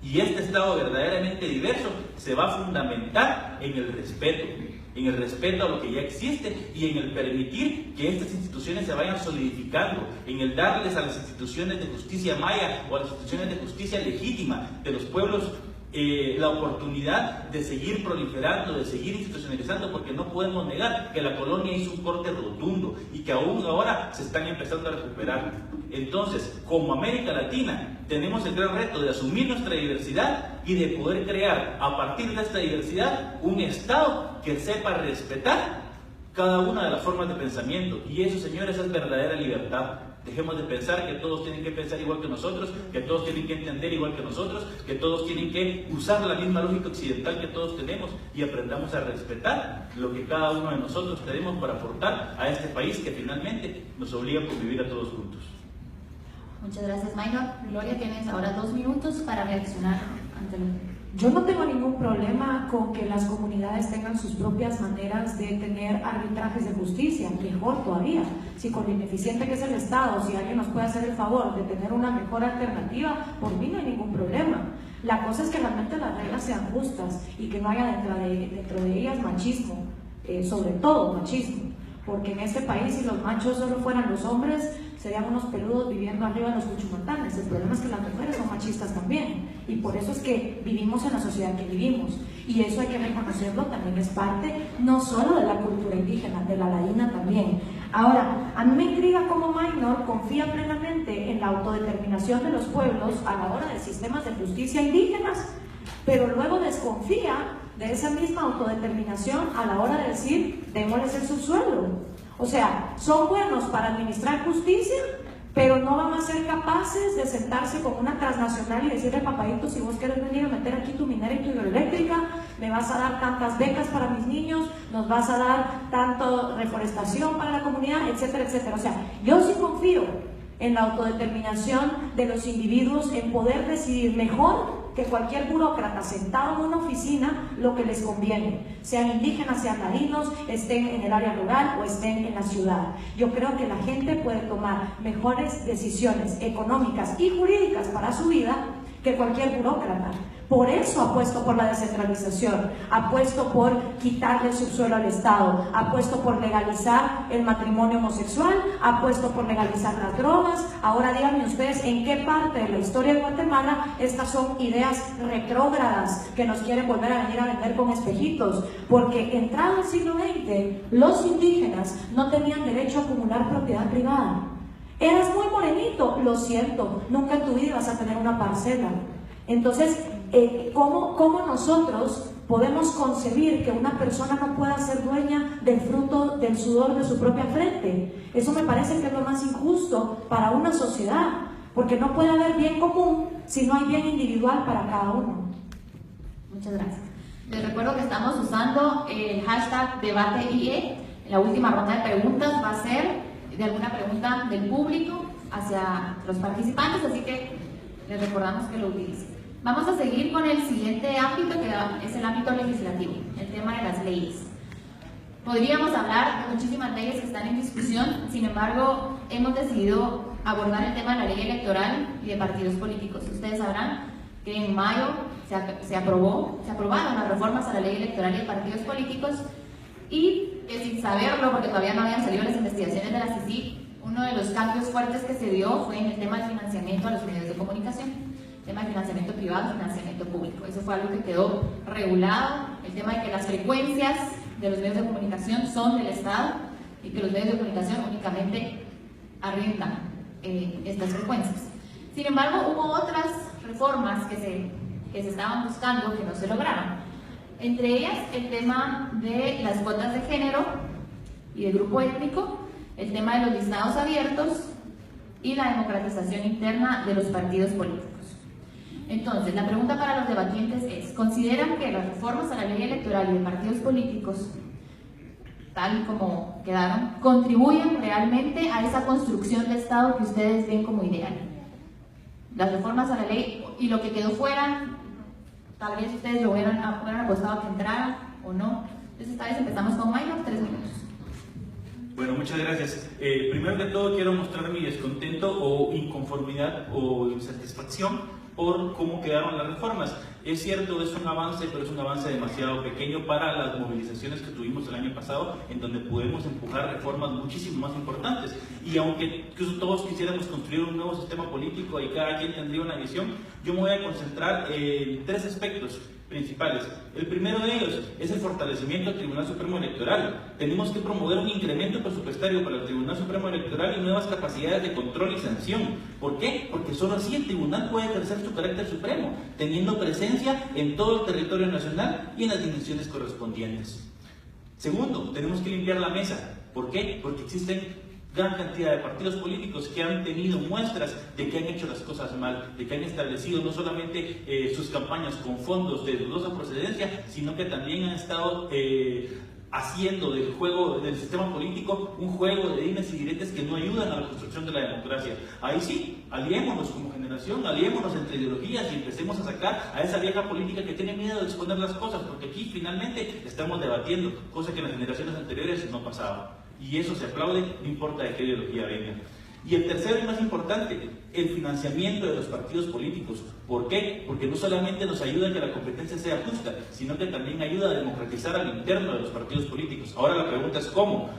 Y este Estado verdaderamente diverso se va a fundamentar en el respeto a lo que ya existe y en el permitir que estas instituciones se vayan solidificando, en el darles a las instituciones de justicia maya o a las instituciones de justicia legítima de los pueblos la oportunidad de seguir proliferando, de seguir institucionalizando, porque no podemos negar que la colonia hizo un corte rotundo y que aún ahora se están empezando a recuperar. Entonces, como América Latina, tenemos el gran reto de asumir nuestra diversidad y de poder crear, a partir de esta diversidad, un Estado que sepa respetar cada una de las formas de pensamiento. Y eso, señores, es verdadera libertad. Dejemos de pensar que todos tienen que pensar igual que nosotros, que todos tienen que entender igual que nosotros, que todos tienen que usar la misma lógica occidental que todos tenemos, y aprendamos a respetar lo que cada uno de nosotros tenemos para aportar a este país que finalmente nos obliga a convivir a todos juntos. Muchas gracias, Maynor. Gloria, tienes ahora 2 minutos para reaccionar ante lo... Yo no tengo ningún problema con que las comunidades tengan sus propias maneras de tener arbitrajes de justicia, mejor todavía. Si con lo ineficiente que es el Estado, si alguien nos puede hacer el favor de tener una mejor alternativa, por mí no hay ningún problema. La cosa es que realmente las reglas sean justas y que no haya dentro de ellas machismo, sobre todo machismo. Porque en este país, si los machos solo fueran los hombres, serían unos peludos viviendo arriba de los cuchumantanes. El problema es que las mujeres son machistas también, y por eso es que vivimos en la sociedad que vivimos, y eso hay que reconocerlo, también es parte no solo de la cultura indígena, de la ladina también. Ahora, a mí me intriga cómo Maynor confía plenamente en la autodeterminación de los pueblos a la hora de sistemas de justicia indígenas, pero luego desconfía de esa misma autodeterminación a la hora de decir, démosles el subsuelo. O sea, son buenos para administrar justicia, pero no van a ser capaces de sentarse con una transnacional y decirle, papadito, si vos querés venir a meter aquí tu minera y tu hidroeléctrica, me vas a dar tantas becas para mis niños, nos vas a dar tanto reforestación para la comunidad, etcétera, etcétera. O sea, yo sí confío en la autodeterminación de los individuos, en poder decidir mejor que cualquier burócrata sentado en una oficina lo que les conviene, sean indígenas, sean marinos, estén en el área rural o estén en la ciudad. Yo creo que la gente puede tomar mejores decisiones económicas y jurídicas para su vida que cualquier burócrata. Por eso apuesto por la descentralización, apuesto por quitarle el subsuelo al Estado, apuesto por legalizar el matrimonio homosexual, apuesto por legalizar las drogas. Ahora díganme ustedes en qué parte de la historia de Guatemala estas son ideas retrógradas que nos quieren volver a venir a vender con espejitos, porque entrado el siglo XX, los indígenas no tenían derecho a acumular propiedad privada. Eras muy morenito, lo siento, nunca en tu vida vas a tener una parcela. Entonces, ¿cómo nosotros podemos concebir que una persona no pueda ser dueña del fruto del sudor de su propia frente? Eso me parece que es lo más injusto para una sociedad, porque no puede haber bien común si no hay bien individual para cada uno. Muchas gracias. Les recuerdo que estamos usando el hashtag DebateIE. La última ronda de preguntas va a ser de alguna pregunta del público hacia los participantes, así que les recordamos que lo utilicen. Vamos a seguir con el siguiente ámbito, que es el ámbito legislativo, el tema de las leyes. Podríamos hablar de muchísimas leyes que están en discusión, sin embargo, hemos decidido abordar el tema de la ley electoral y de partidos políticos. Ustedes sabrán que en mayo se aprobaron las reformas a la ley electoral y de partidos políticos, y que sin saberlo, porque todavía no habían salido las investigaciones de la CICIG, uno de los cambios fuertes que se dio fue en el tema del financiamiento a los medios de comunicación, el tema de financiamiento privado y financiamiento público. Eso fue algo que quedó regulado, el tema de que las frecuencias de los medios de comunicación son del Estado y que los medios de comunicación únicamente arriendan estas frecuencias. Sin embargo, hubo otras reformas que se estaban buscando que no se lograron. Entre ellas, el tema de las cuotas de género y de grupo étnico, el tema de los listados abiertos y la democratización interna de los partidos políticos. Entonces, la pregunta para los debatientes es: ¿consideran que las reformas a la ley electoral y de partidos políticos, tal y como quedaron, contribuyen realmente a esa construcción de Estado que ustedes ven como ideal? Las reformas a la ley y lo que quedó fuera, tal vez ustedes lo hubieran apostado a que entrara o no. Entonces, esta vez empezamos con Mayra, 3 minutos. Bueno, muchas gracias. Primero que todo quiero mostrar mi descontento o inconformidad o insatisfacción por cómo quedaron las reformas. Es cierto, es un avance, pero es un avance demasiado pequeño para las movilizaciones que tuvimos el año pasado, en donde pudimos empujar reformas muchísimo más importantes. Y aunque todos quisiéramos construir un nuevo sistema político y cada quien tendría una visión, yo me voy a concentrar en 3 aspectos principales. El primero de ellos es el fortalecimiento del Tribunal Supremo Electoral. Tenemos que promover un incremento presupuestario para el Tribunal Supremo Electoral y nuevas capacidades de control y sanción. ¿Por qué? Porque solo así el tribunal puede ejercer su carácter supremo, teniendo presencia en todo el territorio nacional y en las dimensiones correspondientes. Segundo, tenemos que limpiar la mesa. ¿Por qué? Porque existen gran cantidad de partidos políticos que han tenido muestras de que han hecho las cosas mal, de que han establecido no solamente sus campañas con fondos de dudosa procedencia, sino que también han estado haciendo del juego del sistema político un juego de dimes y diretes que no ayudan a la construcción de la democracia. Ahí sí, aliémonos como generación, aliémonos entre ideologías y empecemos a sacar a esa vieja política que tiene miedo de exponer las cosas, porque aquí finalmente estamos debatiendo, cosa que en las generaciones anteriores no pasaba. Y eso se aplaude, no importa de qué ideología venga. Y el tercero y más importante, el financiamiento de los partidos políticos. ¿Por qué? Porque no solamente nos ayuda a que la competencia sea justa, sino que también ayuda a democratizar al interno de los partidos políticos. Ahora la pregunta es ¿cómo?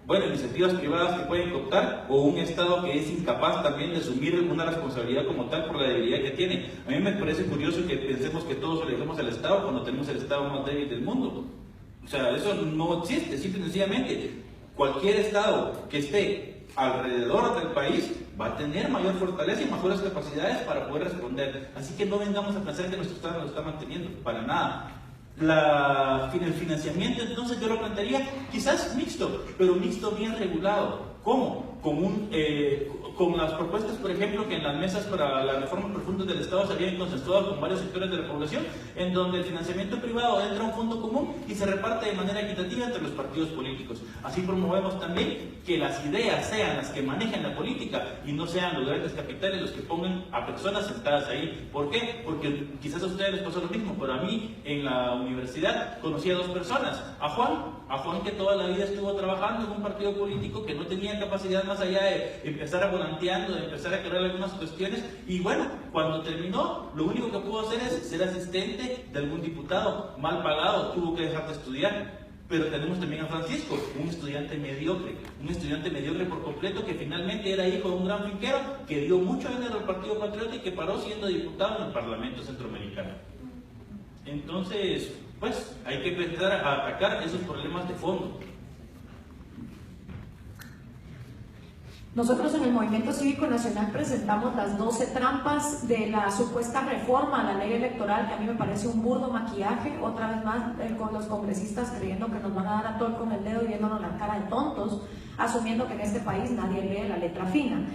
Bueno, iniciativas privadas que pueden cooptar o un Estado que es incapaz también de asumir una responsabilidad como tal por la debilidad que tiene. A mí me parece curioso que pensemos que todos elegimos al Estado cuando tenemos el Estado más débil del mundo. O sea, eso no existe, simple y sencillamente. Cualquier Estado que esté alrededor del país va a tener mayor fortaleza y mejores capacidades para poder responder. Así que no vengamos a pensar que nuestro Estado lo está manteniendo, para nada. El financiamiento, entonces yo lo plantearía quizás mixto, pero mixto bien regulado. ¿Cómo? con las propuestas, por ejemplo, que en las mesas para la reforma profunda del Estado se habían consensuado con varios sectores de la población, en donde el financiamiento privado entra a un fondo común y se reparte de manera equitativa entre los partidos políticos. Así promovemos también que las ideas sean las que manejen la política y no sean los grandes capitales los que pongan a personas sentadas ahí. ¿Por qué? Porque quizás a ustedes les pasó lo mismo, pero a mí en la universidad conocí a dos personas, a Juan que toda la vida estuvo trabajando en un partido político que no tenía capacidad más allá de empezar a volanteando, de empezar a crear algunas cuestiones, y bueno, cuando terminó, lo único que pudo hacer es ser asistente de algún diputado, mal pagado, tuvo que dejar de estudiar. Pero tenemos también a Francisco, un estudiante mediocre por completo, que finalmente era hijo de un gran finquero, que dio mucho dinero al Partido Patriota y que paró siendo diputado en el Parlamento Centroamericano. Entonces, pues, hay que empezar a atacar esos problemas de fondo. Nosotros en el Movimiento Cívico Nacional presentamos las 12 trampas de la supuesta reforma a la ley electoral, que a mí me parece un burdo maquillaje, otra vez más con los congresistas creyendo que nos van a dar a tol con el dedo y viéndonos la cara de tontos, asumiendo que en este país nadie lee la letra fina.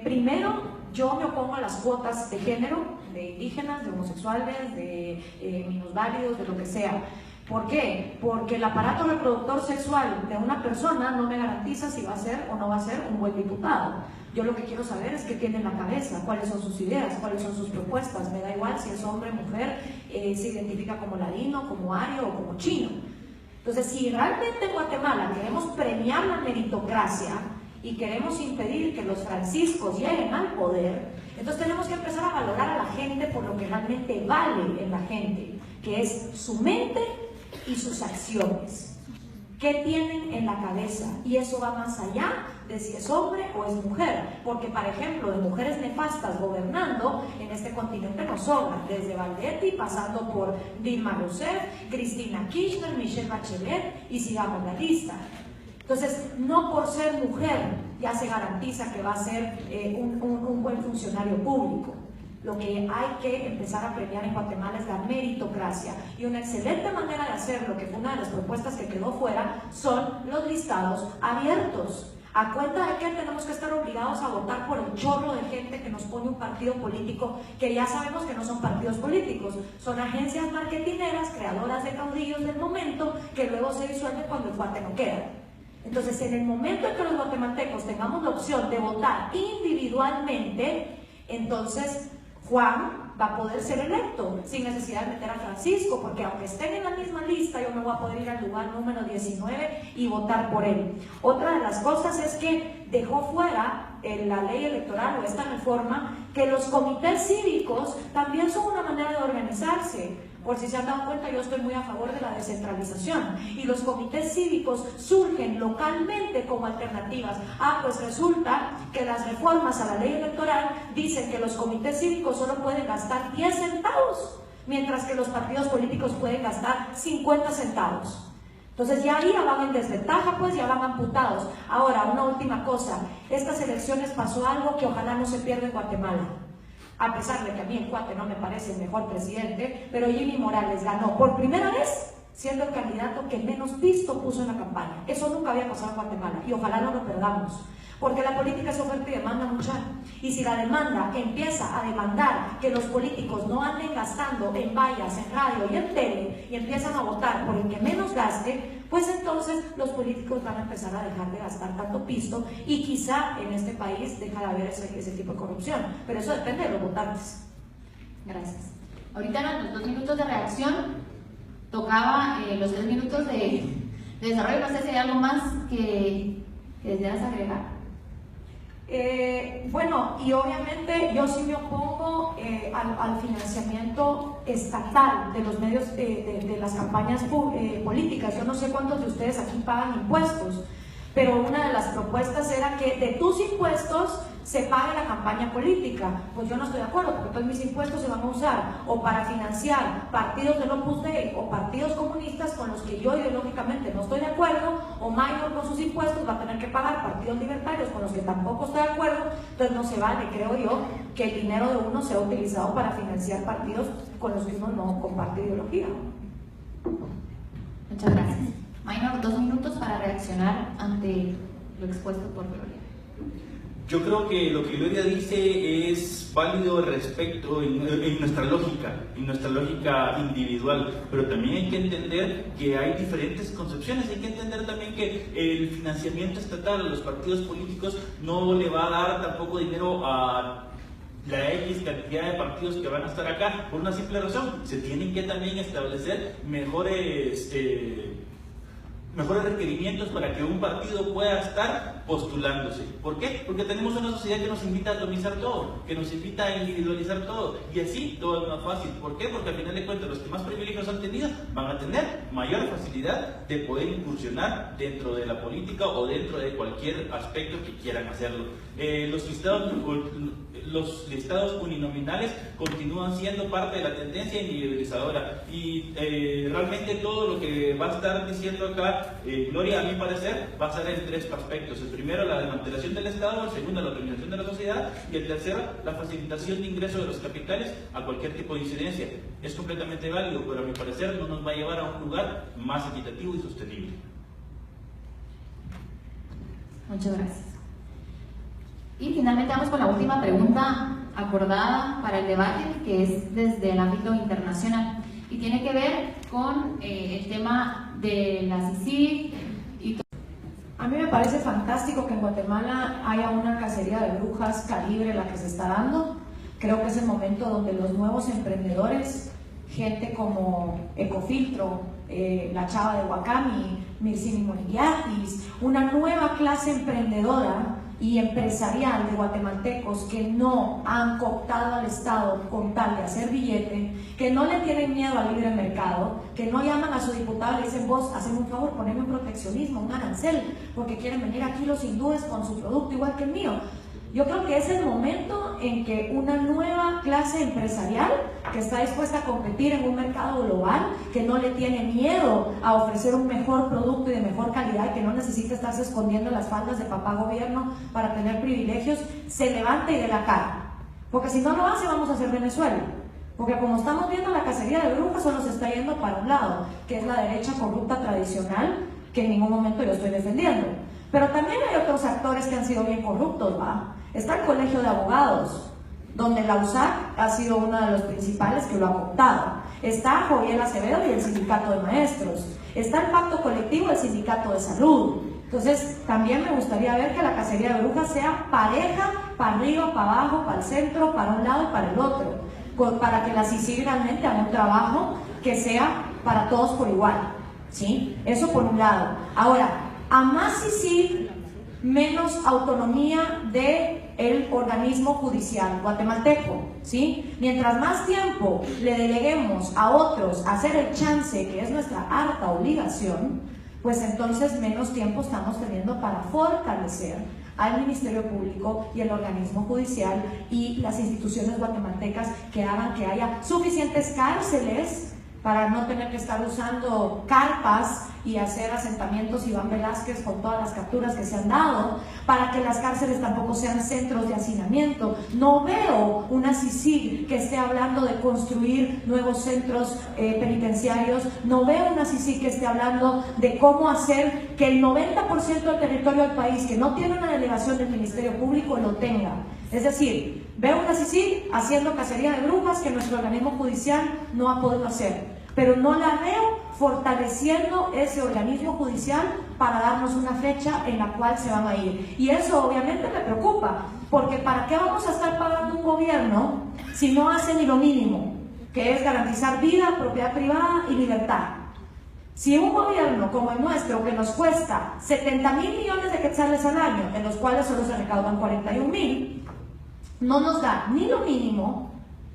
Primero, yo me opongo a las cuotas de género, de indígenas, de homosexuales, de minusválidos, de lo que sea. ¿Por qué? Porque el aparato reproductor sexual de una persona no me garantiza si va a ser o no va a ser un buen diputado. Yo lo que quiero saber es qué tiene en la cabeza, cuáles son sus ideas, cuáles son sus propuestas. Me da igual si es hombre, mujer, se identifica como ladino, como ario o como chino. Entonces, si realmente en Guatemala queremos premiar la meritocracia y queremos impedir que los franciscos lleguen al poder, entonces tenemos que empezar a valorar a la gente por lo que realmente vale en la gente, que es su mente y sus acciones. ¿Qué tienen en la cabeza? Y eso va más allá de si es hombre o es mujer, porque, por ejemplo, de mujeres nefastas gobernando en este continente nos sobran, desde Valdetti, pasando por Dilma Rousseff, Cristina Kirchner, Michelle Bachelet, y sigamos la lista. Entonces, no por ser mujer ya se garantiza que va a ser un buen funcionario público. Lo que hay que empezar a premiar en Guatemala es la meritocracia, y una excelente manera de hacerlo, que fue una de las propuestas que quedó fuera, son los listados abiertos. ¿A cuenta de qué tenemos que estar obligados a votar por el chorro de gente que nos pone un partido político que ya sabemos que no son partidos políticos? Son agencias marketineras, creadoras de caudillos del momento, que luego se disuelven cuando el cuate no queda. Entonces, en el momento en que los guatemaltecos tengamos la opción de votar individualmente, entonces Juan va a poder ser electo sin necesidad de meter a Francisco, porque aunque estén en la misma lista, yo me voy a poder ir al lugar número 19 y votar por él. Otra de las cosas es que dejó fuera en la ley electoral o esta reforma que los comités cívicos también son una manera de organizarse. Por si se han dado cuenta, yo estoy muy a favor de la descentralización, y los comités cívicos surgen localmente como alternativas. Pues resulta que las reformas a la ley electoral dicen que los comités cívicos solo pueden gastar 10 centavos, mientras que los partidos políticos pueden gastar 50 centavos. Entonces ya ahí ya van en desventaja, pues ya van amputados. Ahora, una última cosa, estas elecciones pasó algo que ojalá no se pierda en Guatemala. A pesar de que a mí el cuate no me parece el mejor presidente, pero Jimmy Morales ganó por primera vez siendo el candidato que menos pisto puso en la campaña. Eso nunca había pasado en Guatemala, y ojalá no lo perdamos, porque la política es oferta y demanda, mucha. Y si la demanda empieza a demandar que los políticos no anden gastando en vallas, en radio y en tele, y empiezan a votar por el que menos gaste, pues entonces los políticos van a empezar a dejar de gastar tanto pisto, y quizá en este país deja de haber ese tipo de corrupción, pero eso depende de los votantes. Gracias. Ahorita eran los 2 minutos de reacción, tocaba los 3 minutos de desarrollo. No sé si hay algo más que deseas agregar. Bueno, y obviamente yo sí me opongo al financiamiento estatal de los medios de las campañas políticas. Yo no sé cuántos de ustedes aquí pagan impuestos, pero una de las propuestas era que de tus impuestos se pague la campaña política. Pues yo no estoy de acuerdo, porque todos mis impuestos se van a usar o para financiar partidos del Opus Dei o partidos comunistas con los que yo ideológicamente no estoy de acuerdo, o Mayor con sus impuestos va a tener que pagar partidos libertarios con los que tampoco estoy de acuerdo. Entonces no se vale, creo yo, que el dinero de uno sea utilizado para financiar partidos con los que uno no comparte ideología. Muchas gracias. Maynor, 2 minutos para reaccionar ante lo expuesto por Gloria. Yo creo que lo que Gloria dice es válido respecto en nuestra lógica individual, pero también hay que entender que hay diferentes concepciones. Hay que entender también que el financiamiento estatal a los partidos políticos no le va a dar tampoco dinero a la X cantidad de partidos que van a estar acá, por una simple razón: se tienen que también establecer mejores requerimientos para que un partido pueda estar postulándose. ¿Por qué? Porque tenemos una sociedad que nos invita a atomizar todo, que nos invita a individualizar todo, y así todo es más fácil. ¿Por qué? Porque al final de cuentas los que más privilegios han tenido van a tener mayor facilidad de poder incursionar dentro de la política o dentro de cualquier aspecto que quieran hacerlo. Los listados uninominales continúan siendo parte de la tendencia individualizadora, y realmente todo lo que va a estar diciendo acá Gloria, a mi parecer, va a ser en tres aspectos: el primero, la desmantelación del Estado; el segundo, la organización de la sociedad; y el tercero, la facilitación de ingreso de los capitales a cualquier tipo de incidencia. Es completamente válido, pero a mi parecer no nos va a llevar a un lugar más equitativo y sostenible. Muchas gracias. Y finalmente vamos con la última pregunta acordada para el debate, que es desde el ámbito internacional y tiene que ver con el tema de la CICIG y todo. A mí me parece fantástico que en Guatemala haya una cacería de brujas calibre la que se está dando. Creo que es el momento donde los nuevos emprendedores, gente como Ecofiltro, la chava de Wakami, Mircini Moriyatis, una nueva clase emprendedora y empresarial de guatemaltecos que no han cooptado al Estado con tal de hacer billete, que no le tienen miedo al libre mercado, que no llaman a su diputado y le dicen: vos, haceme un favor, poneme un proteccionismo, un arancel, porque quieren venir aquí los hindúes con su producto igual que el mío. Yo creo que es el momento en que una nueva clase empresarial que está dispuesta a competir en un mercado global, que no le tiene miedo a ofrecer un mejor producto y de mejor calidad, que no necesita estarse escondiendo las faldas de papá gobierno para tener privilegios, se levante y dé la cara. Porque si no lo hace, vamos a hacer Venezuela. Porque como estamos viendo, la cacería de brujas solo se está yendo para un lado, que es la derecha corrupta tradicional, que en ningún momento yo estoy defendiendo. Pero también hay otros actores que han sido bien corruptos, ¿va? Está el Colegio de Abogados, donde la USAC ha sido uno de los principales que lo ha cooptado. Está Joviel Acevedo y el Sindicato de Maestros. Está el Pacto Colectivo del Sindicato de Salud. Entonces, también me gustaría ver que la cacería de brujas sea pareja, para arriba, para abajo, para el centro, para un lado y para el otro, para que la CICIG realmente haga un trabajo que sea para todos por igual, ¿sí? Eso por un lado. Ahora, a más CICIG, menos autonomía del organismo judicial guatemalteco, ¿sí? Mientras más tiempo le deleguemos a otros a hacer el chance, que es nuestra harta obligación, pues entonces menos tiempo estamos teniendo para fortalecer al Ministerio Público y el organismo judicial y las instituciones guatemaltecas, que hagan que haya suficientes cárceles para no tener que estar usando carpas y hacer asentamientos Iván Velázquez con todas las capturas que se han dado, para que las cárceles tampoco sean centros de hacinamiento. No veo una CICIG que esté hablando de construir nuevos centros penitenciarios, no veo una CICIG que esté hablando de cómo hacer que el 90% del territorio del país que no tiene una delegación del Ministerio Público lo tenga. Es decir, veo una CICIG haciendo cacería de brujas que nuestro organismo judicial no ha podido hacer, pero no la veo fortaleciendo ese organismo judicial para darnos una fecha en la cual se van a ir. Y eso obviamente me preocupa, porque ¿para qué vamos a estar pagando un gobierno si no hace ni lo mínimo, que es garantizar vida, propiedad privada y libertad? Si un gobierno como el nuestro, que nos cuesta 70.000 millones de quetzales al año, en los cuales solo se recaudan 41.000, no nos da ni lo mínimo,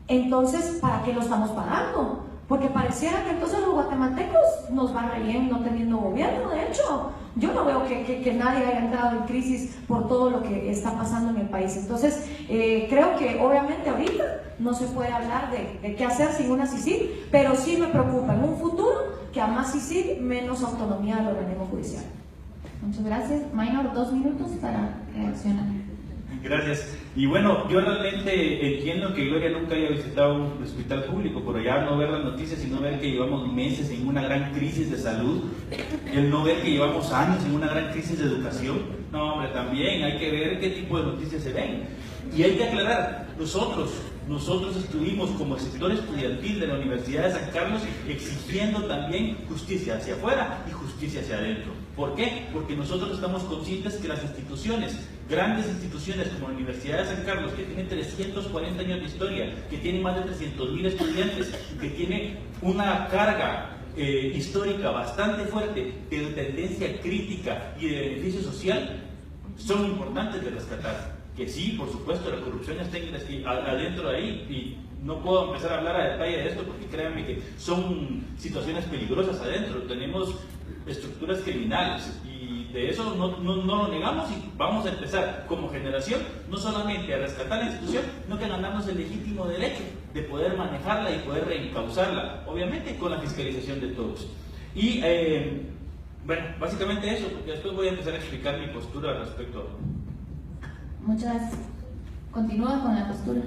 entonces ¿para qué lo estamos pagando? Porque pareciera que entonces los guatemaltecos nos van re bien no teniendo gobierno. De hecho, yo no veo que nadie haya entrado en crisis por todo lo que está pasando en el país. Entonces, creo que obviamente ahorita no se puede hablar de qué hacer sin una CICIG, pero sí me preocupa en un futuro que a más CICIG, menos autonomía del organismo judicial. Muchas gracias. Minor, 2 minutos para reaccionar. Gracias. Y bueno, yo realmente entiendo que Gloria nunca haya visitado un hospital público, pero ya no ver las noticias y no ver que llevamos meses en una gran crisis de salud, el no ver que llevamos años en una gran crisis de educación, no hombre, también hay que ver qué tipo de noticias se ven. Y hay que aclarar, nosotros estuvimos como sector estudiantil de la Universidad de San Carlos exigiendo también justicia hacia afuera y justicia hacia adentro. ¿Por qué? Porque nosotros estamos conscientes que las instituciones, grandes instituciones como la Universidad de San Carlos, que tiene 340 años de historia, que tiene más de 300.000 estudiantes, que tiene una carga histórica bastante fuerte de tendencia crítica y de beneficio social, son importantes de rescatar. Que sí, por supuesto, la corrupción está adentro de ahí y no puedo empezar a hablar a detalle de esto porque créanme que son situaciones peligrosas adentro. Tenemos estructuras criminales y de eso no lo negamos y vamos a empezar como generación no solamente a rescatar la institución, sino que a ganarnos el legítimo derecho de poder manejarla y poder reencauzarla, obviamente con la fiscalización de todos. Y bueno, básicamente eso, porque después voy a empezar a explicar mi postura al respecto a... Muchas gracias. Continúa con la postura.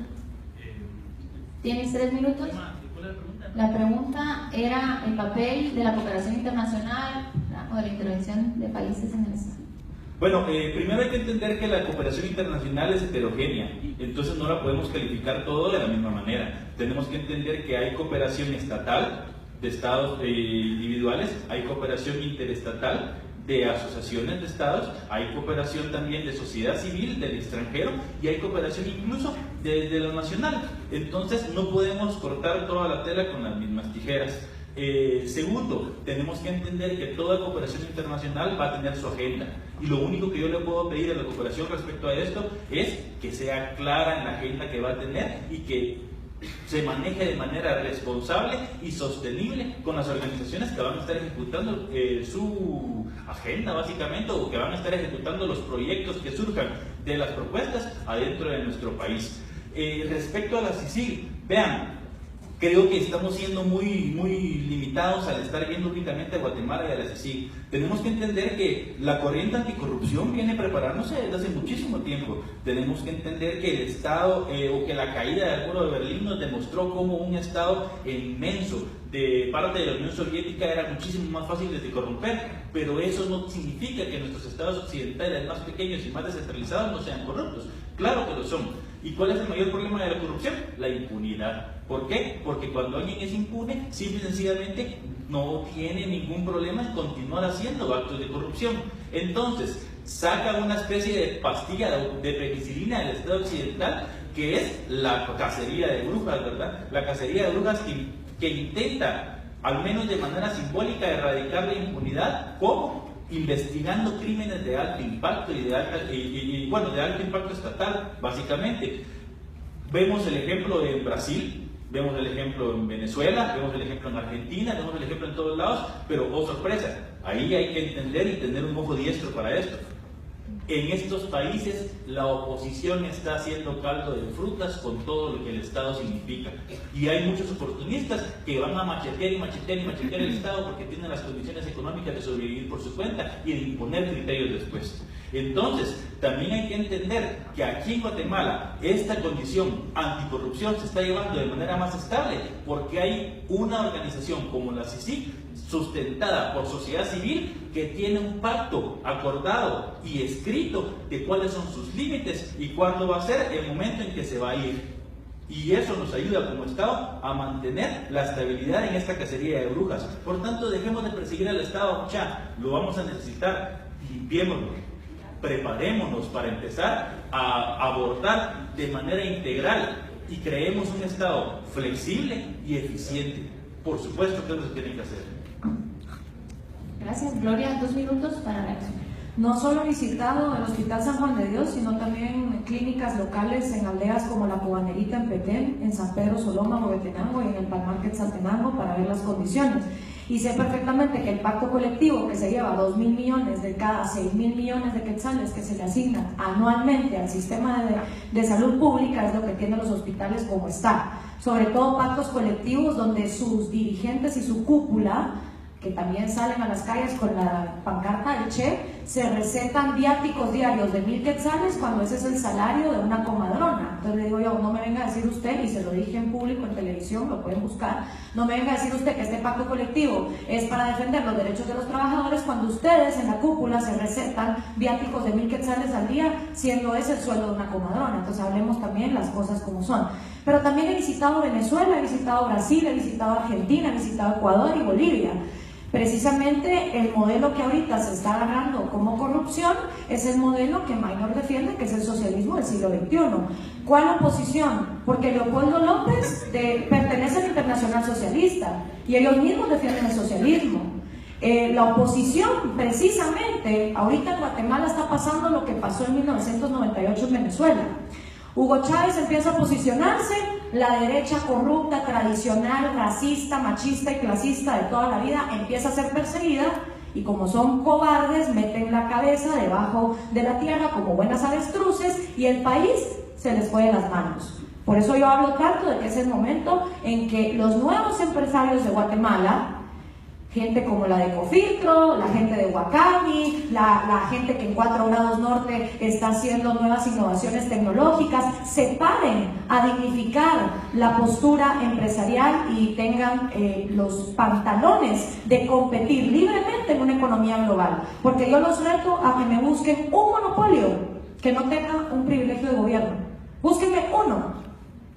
¿Tienes 3 minutos? La pregunta era el papel de la cooperación internacional o de la intervención de países en el Estado. Bueno, primero hay que entender que la cooperación internacional es heterogénea, entonces no la podemos calificar todo de la misma manera. Tenemos que entender que hay cooperación estatal de estados individuales, hay cooperación interestatal de asociaciones de estados, hay cooperación también de sociedad civil del extranjero y hay cooperación incluso desde lo nacional. Entonces no podemos cortar toda la tela con las mismas tijeras. Segundo, tenemos que entender que toda cooperación internacional va a tener su agenda y lo único que yo le puedo pedir a la cooperación respecto a esto es que sea clara en la agenda que va a tener y que se maneje de manera responsable y sostenible con las organizaciones que van a estar ejecutando su agenda básicamente, o que van a estar ejecutando los proyectos que surjan de las propuestas adentro de nuestro país. Respecto a la CICIG, vean, creo que estamos siendo muy limitados al estar viendo únicamente a Guatemala y a la CICIG. Tenemos que entender que la corriente anticorrupción viene preparándose desde hace muchísimo tiempo. Tenemos que entender que el Estado, o que la caída del muro de Berlín nos demostró cómo un Estado inmenso de parte de la Unión Soviética era muchísimo más fácil de corromper, pero eso no significa que nuestros estados occidentales más pequeños y más descentralizados no sean corruptos. Claro que lo son. ¿Y cuál es el mayor problema de la corrupción? La impunidad. ¿Por qué? Porque cuando alguien es impune, simple y sencillamente no tiene ningún problema en continuar haciendo actos de corrupción. Entonces, saca una especie de pastilla de penicilina del Estado occidental, que es la cacería de brujas, ¿verdad? La cacería de brujas que intenta, al menos de manera simbólica, erradicar la impunidad. ¿Cómo? Investigando crímenes de alto impacto y de alto impacto estatal, básicamente. Vemos el ejemplo en Brasil, vemos el ejemplo en Venezuela, vemos el ejemplo en Argentina, vemos el ejemplo en todos lados, pero oh sorpresa, ahí hay que entender y tener un ojo diestro para esto. En estos países la oposición está haciendo caldo de frutas con todo lo que el Estado significa. Y hay muchos oportunistas que van a machetear y machetear y machetear el Estado porque tienen las condiciones económicas de sobrevivir por su cuenta y de imponer criterios después. Entonces, también hay que entender que aquí en Guatemala esta condición anticorrupción se está llevando de manera más estable porque hay una organización como la CICIG, sustentada por sociedad civil, que tiene un pacto acordado y escrito de cuáles son sus límites y cuándo va a ser el momento en que se va a ir. Y eso nos ayuda como Estado a mantener la estabilidad en esta cacería de brujas. Por tanto, dejemos de perseguir al Estado, ya, lo vamos a necesitar, limpiémonos, preparémonos para empezar a abordar de manera integral y creemos un Estado flexible y eficiente. Por supuesto que eso se tiene que hacer. Gracias. Gloria, 2 minutos para reaccionar. No solo he visitado el Hospital San Juan de Dios, sino también clínicas locales en aldeas como La Cubanerita en Petén, en San Pedro Soloma, Huehuetenango y en el Palmar Quetzaltenango para ver las condiciones. Y sé perfectamente que el pacto colectivo que se lleva 2.000 millones de cada 6.000 millones de quetzales que se le asignan anualmente al sistema de salud pública es lo que tienen los hospitales como está. Sobre todo pactos colectivos donde sus dirigentes y su cúpula que también salen a las calles con la pancarta del Che, se recetan viáticos diarios de 1.000 quetzales cuando ese es el salario de una comadrona. Entonces le digo yo, no me venga a decir usted, y se lo dije en público, en televisión, lo pueden buscar, no me venga a decir usted que este pacto colectivo es para defender los derechos de los trabajadores cuando ustedes en la cúpula se recetan viáticos de 1.000 quetzales al día, siendo ese el sueldo de una comadrona. Entonces hablemos también las cosas como son. Pero también he visitado Venezuela, he visitado Brasil, he visitado Argentina, he visitado Ecuador y Bolivia. Precisamente el modelo que ahorita se está agarrando como corrupción es el modelo que Maynor defiende, que es el socialismo del siglo XXI. ¿Cuál oposición? Porque Leopoldo López pertenece al Internacional Socialista y ellos mismos defienden el socialismo. La oposición, precisamente, ahorita en Guatemala está pasando lo que pasó en 1998 en Venezuela. Hugo Chávez empieza a posicionarse, la derecha corrupta, tradicional, racista, machista y clasista de toda la vida empieza a ser perseguida y como son cobardes meten la cabeza debajo de la tierra como buenas avestruces y el país se les fue de las manos. Por eso yo hablo tanto de que es el momento en que los nuevos empresarios de Guatemala, gente como la de Ecofiltro, la gente de Huacami, la gente que en 4 grados norte está haciendo nuevas innovaciones tecnológicas, se paren a dignificar la postura empresarial y tengan los pantalones de competir libremente en una economía global. Porque yo los reto a que me busquen un monopolio que no tenga un privilegio de gobierno. Búsquenme uno.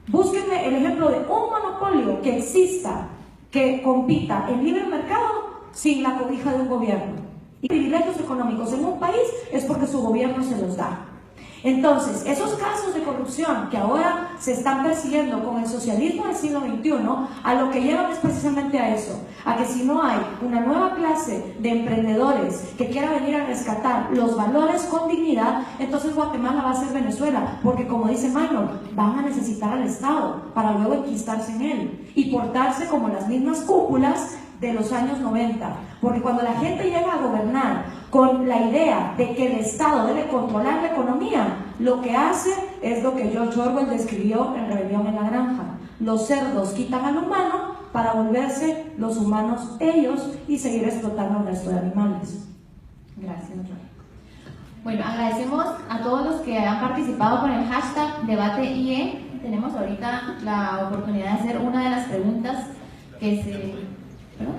Búsquenme el ejemplo de un monopolio que exista, que compita en libre mercado sin la cobija de un gobierno. Y privilegios económicos en un país es porque su gobierno se los da. Entonces, esos casos de corrupción que ahora se están persiguiendo con el socialismo del siglo XXI, a lo que llevan es precisamente a eso, a que si no hay una nueva clase de emprendedores que quiera venir a rescatar los valores con dignidad, entonces Guatemala va a ser Venezuela, porque como dice Maynor, van a necesitar al Estado para luego enquistarse en él y portarse como las mismas cúpulas de los años 90, porque cuando la gente llega a gobernar con la idea de que el Estado debe controlar la economía, lo que hace es lo que George Orwell describió en Rebelión en la Granja. Los cerdos quitan al humano para volverse los humanos ellos y seguir explotando al resto de animales. Gracias, Roy. Bueno, agradecemos a todos los que han participado con el hashtag DebateIE. Tenemos ahorita la oportunidad de hacer una de las preguntas que se... ¿Perdón?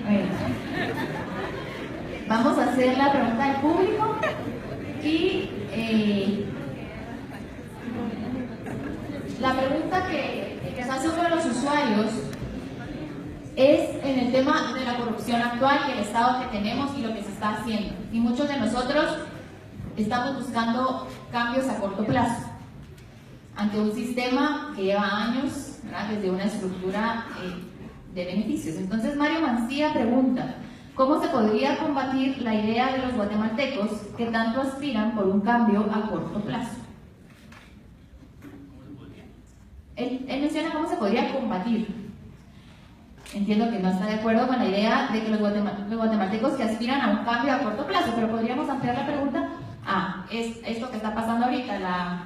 Bueno, vamos a hacer la pregunta del público y la pregunta que se hace uno de los usuarios es en el tema de la corrupción actual y el estado que tenemos y lo que se está haciendo. Y muchos de nosotros estamos buscando cambios a corto plazo ante un sistema que lleva años, ¿verdad?, desde una estructura de beneficios. Entonces Mario Mancía pregunta, ¿cómo se podría combatir la idea de los guatemaltecos que tanto aspiran por un cambio a corto plazo? Él menciona cómo se podría combatir. Entiendo que no está de acuerdo con la idea de que los guatemaltecos que aspiran a un cambio a corto plazo, pero podríamos ampliar la pregunta a esto que está pasando ahorita, la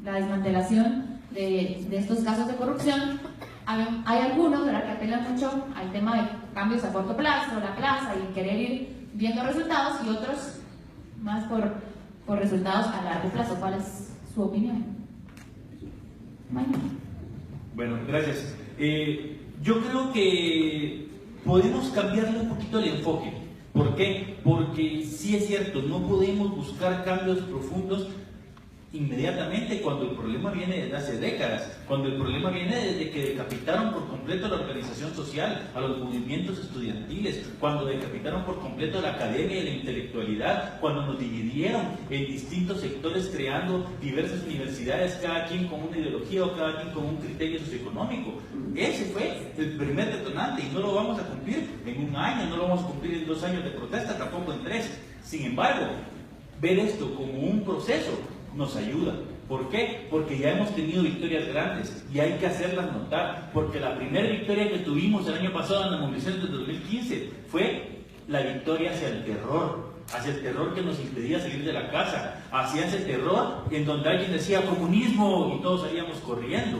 desmantelación de estos casos de corrupción. Hay algunos, ¿verdad?, que apelan mucho al tema de cambios a corto plazo, la plaza y querer ir viendo resultados, y otros más por resultados a largo plazo. ¿Cuál es su opinión? Bueno, gracias. Yo creo que podemos cambiarle un poquito el enfoque. ¿Por qué? Porque sí es cierto, no podemos buscar cambios profundos inmediatamente cuando el problema viene desde hace décadas, cuando el problema viene desde que decapitaron por completo la organización social, a los movimientos estudiantiles, cuando decapitaron por completo la academia y la intelectualidad, cuando nos dividieron en distintos sectores creando diversas universidades, cada quien con una ideología o cada quien con un criterio socioeconómico. Ese fue el primer detonante y no lo vamos a cumplir en un año, no lo vamos a cumplir en 2 años de protesta, tampoco en 3. Sin embargo, ver esto como un proceso nos ayuda. ¿Por qué? Porque ya hemos tenido victorias grandes y hay que hacerlas notar, porque la primera victoria que tuvimos el año pasado en la movilización del 2015 fue la victoria hacia el terror que nos impedía salir de la casa, hacia ese terror en donde alguien decía comunismo y todos salíamos corriendo.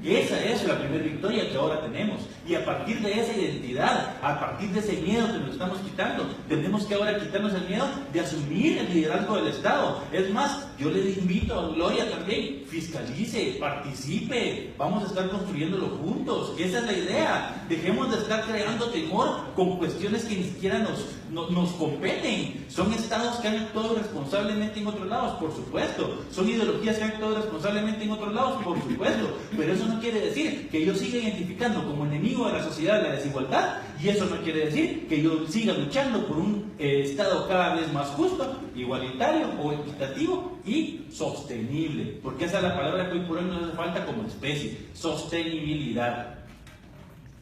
Esa es la primera victoria que ahora tenemos. Y a partir de esa identidad, a partir de ese miedo que nos estamos quitando, tenemos que ahora quitarnos el miedo de asumir el liderazgo del Estado. Es más, yo le invito a Gloria también, fiscalice, participe, vamos a estar construyéndolo juntos. Esa es la idea. Dejemos de estar creando temor con cuestiones que ni siquiera nos competen. Son estados que han actuado responsablemente en otros lados, por supuesto. Son ideologías que han actuado responsablemente en otros lados, por supuesto. Pero eso no quiere decir que yo siga identificando como enemigo de la sociedad la desigualdad, y eso no quiere decir que yo siga luchando por un Estado cada vez más justo, igualitario o equitativo y sostenible. Porque esa es la palabra que hoy por hoy nos hace falta como especie: sostenibilidad.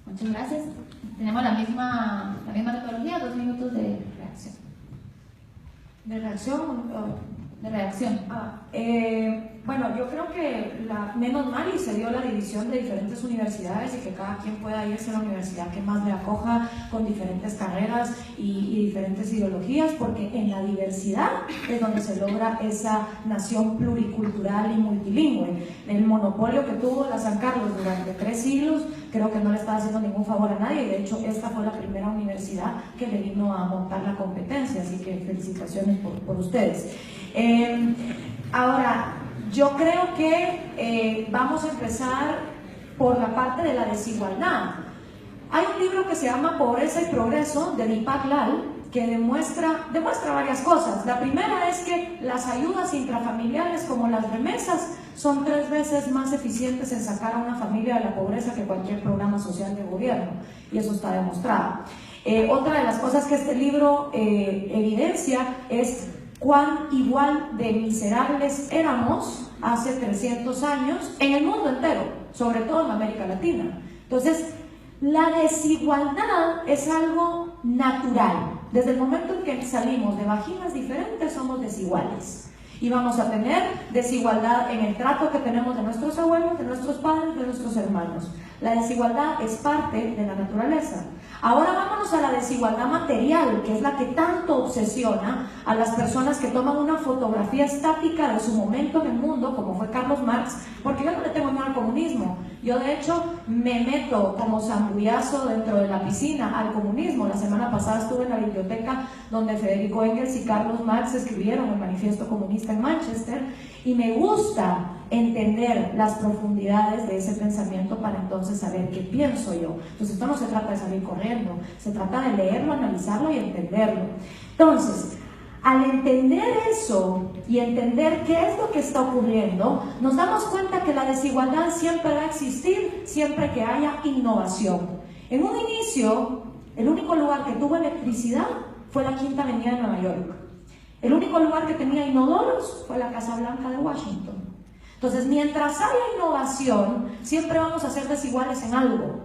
Muchas gracias. Tenemos la misma metodología, 2 minutos de reacción. ¿De reacción? De reacción. Bueno, yo creo que menos mal y se dio la división de diferentes universidades y que cada quien pueda irse a la universidad que más le acoja, con diferentes carreras y diferentes ideologías, porque en la diversidad es donde se logra esa nación pluricultural y multilingüe. El monopolio que tuvo la San Carlos durante 3 siglos creo que no le estaba haciendo ningún favor a nadie, y de hecho esta fue la primera universidad que le vino a montar la competencia, así que felicitaciones por ustedes. Ahora, yo creo que vamos a empezar por la parte de la desigualdad. Hay un libro que se llama Pobreza y Progreso, de Deepak Lal, que demuestra varias cosas. La primera es que las ayudas intrafamiliares, como las remesas, son 3 veces más eficientes en sacar a una familia de la pobreza que cualquier programa social de gobierno, y eso está demostrado. Otra de las cosas que este libro evidencia es cuán igual de miserables éramos hace 300 años en el mundo entero, sobre todo en América Latina. Entonces, la desigualdad es algo natural. Desde el momento en que salimos de vaginas diferentes, somos desiguales. Y vamos a tener desigualdad en el trato que tenemos de nuestros abuelos, de nuestros padres, de nuestros hermanos. La desigualdad es parte de la naturaleza. Ahora vámonos a la desigualdad material, que es la que tanto obsesiona a las personas que toman una fotografía estática de su momento en el mundo, como fue Carlos Marx, porque yo no le tengo miedo al comunismo. Yo de hecho me meto como zambullazo dentro de la piscina al comunismo. La semana pasada estuve en la biblioteca donde Federico Engels y Carlos Marx escribieron el Manifiesto Comunista en Manchester, y me gusta entender las profundidades de ese pensamiento para entonces saber qué pienso yo. Entonces esto no se trata de salir corriendo, se trata de leerlo, analizarlo y entenderlo. Entonces, al entender eso y entender qué es lo que está ocurriendo, nos damos cuenta que la desigualdad siempre va a existir, siempre que haya innovación. En un inicio, el único lugar que tuvo electricidad fue la Quinta Avenida de Nueva York. El único lugar que tenía inodoros fue la Casa Blanca de Washington. Entonces, mientras haya innovación, siempre vamos a ser desiguales en algo,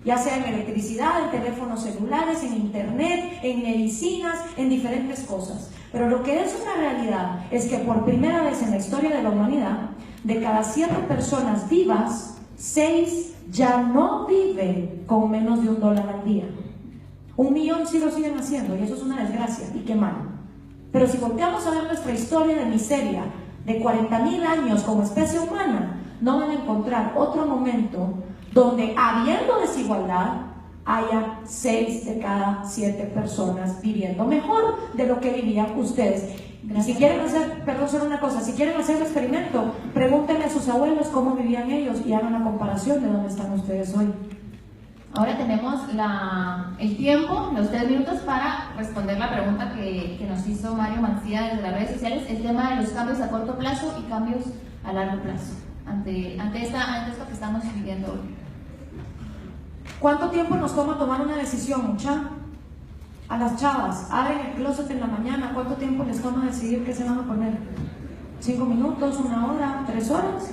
ya sea en electricidad, en teléfonos celulares, en internet, en medicinas, en diferentes cosas. Pero lo que es una realidad es que por primera vez en la historia de la humanidad, de cada 7 personas vivas, 6 ya no viven con menos de $1 al día. 1 millón sí lo siguen haciendo, y eso es una desgracia, y qué mal. Pero si volteamos a ver nuestra historia de miseria de 40.000 años como especie humana, no van a encontrar otro momento donde, habiendo desigualdad, haya 6 de cada 7 personas viviendo mejor de lo que vivían ustedes. Y si quieren hacer, perdón, solo una cosa, si quieren hacer el experimento, pregúntenle a sus abuelos cómo vivían ellos y hagan la comparación de dónde están ustedes hoy. Ahora tenemos el tiempo, los 3 minutos, para responder la pregunta que nos hizo Mario Mancía desde las redes sociales, el tema de los cambios a corto plazo y cambios a largo plazo, ante esto que estamos viviendo hoy. ¿Cuánto tiempo nos toma tomar una decisión, mucha? A las chavas, abren el closet en la mañana, ¿cuánto tiempo les toma decidir qué se van a poner? ¿5 minutos, 1 hora, 3 horas?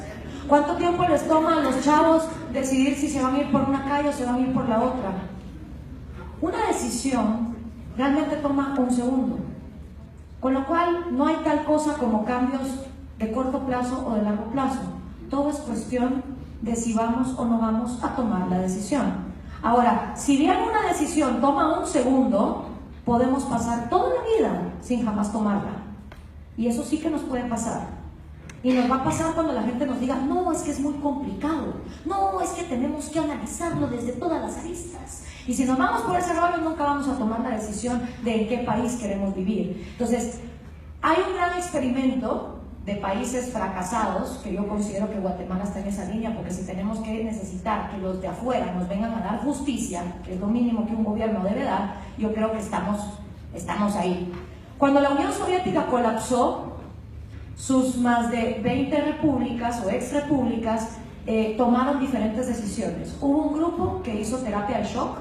¿Cuánto tiempo les toma a los chavos decidir si se van a ir por una calle o se van a ir por la otra? Una decisión realmente toma 1 segundo, con lo cual no hay tal cosa como cambios de corto plazo o de largo plazo. Todo es cuestión de si vamos o no vamos a tomar la decisión. Ahora, si bien una decisión toma 1 segundo, podemos pasar toda la vida sin jamás tomarla. Y eso sí que nos puede pasar. Y nos va a pasar cuando la gente nos diga, no, es que es muy complicado, no, es que tenemos que analizarlo desde todas las aristas. Y si nos vamos por ese rollo, nunca vamos a tomar la decisión de en qué país queremos vivir. Entonces, hay un gran experimento de países fracasados, que yo considero que Guatemala está en esa línea, porque si tenemos que necesitar que los de afuera nos vengan a dar justicia, que es lo mínimo que un gobierno debe dar, yo creo que estamos ahí. Cuando la Unión Soviética colapsó, sus más de 20 repúblicas o exrepúblicas tomaron diferentes decisiones. Hubo un grupo que hizo terapia de shock,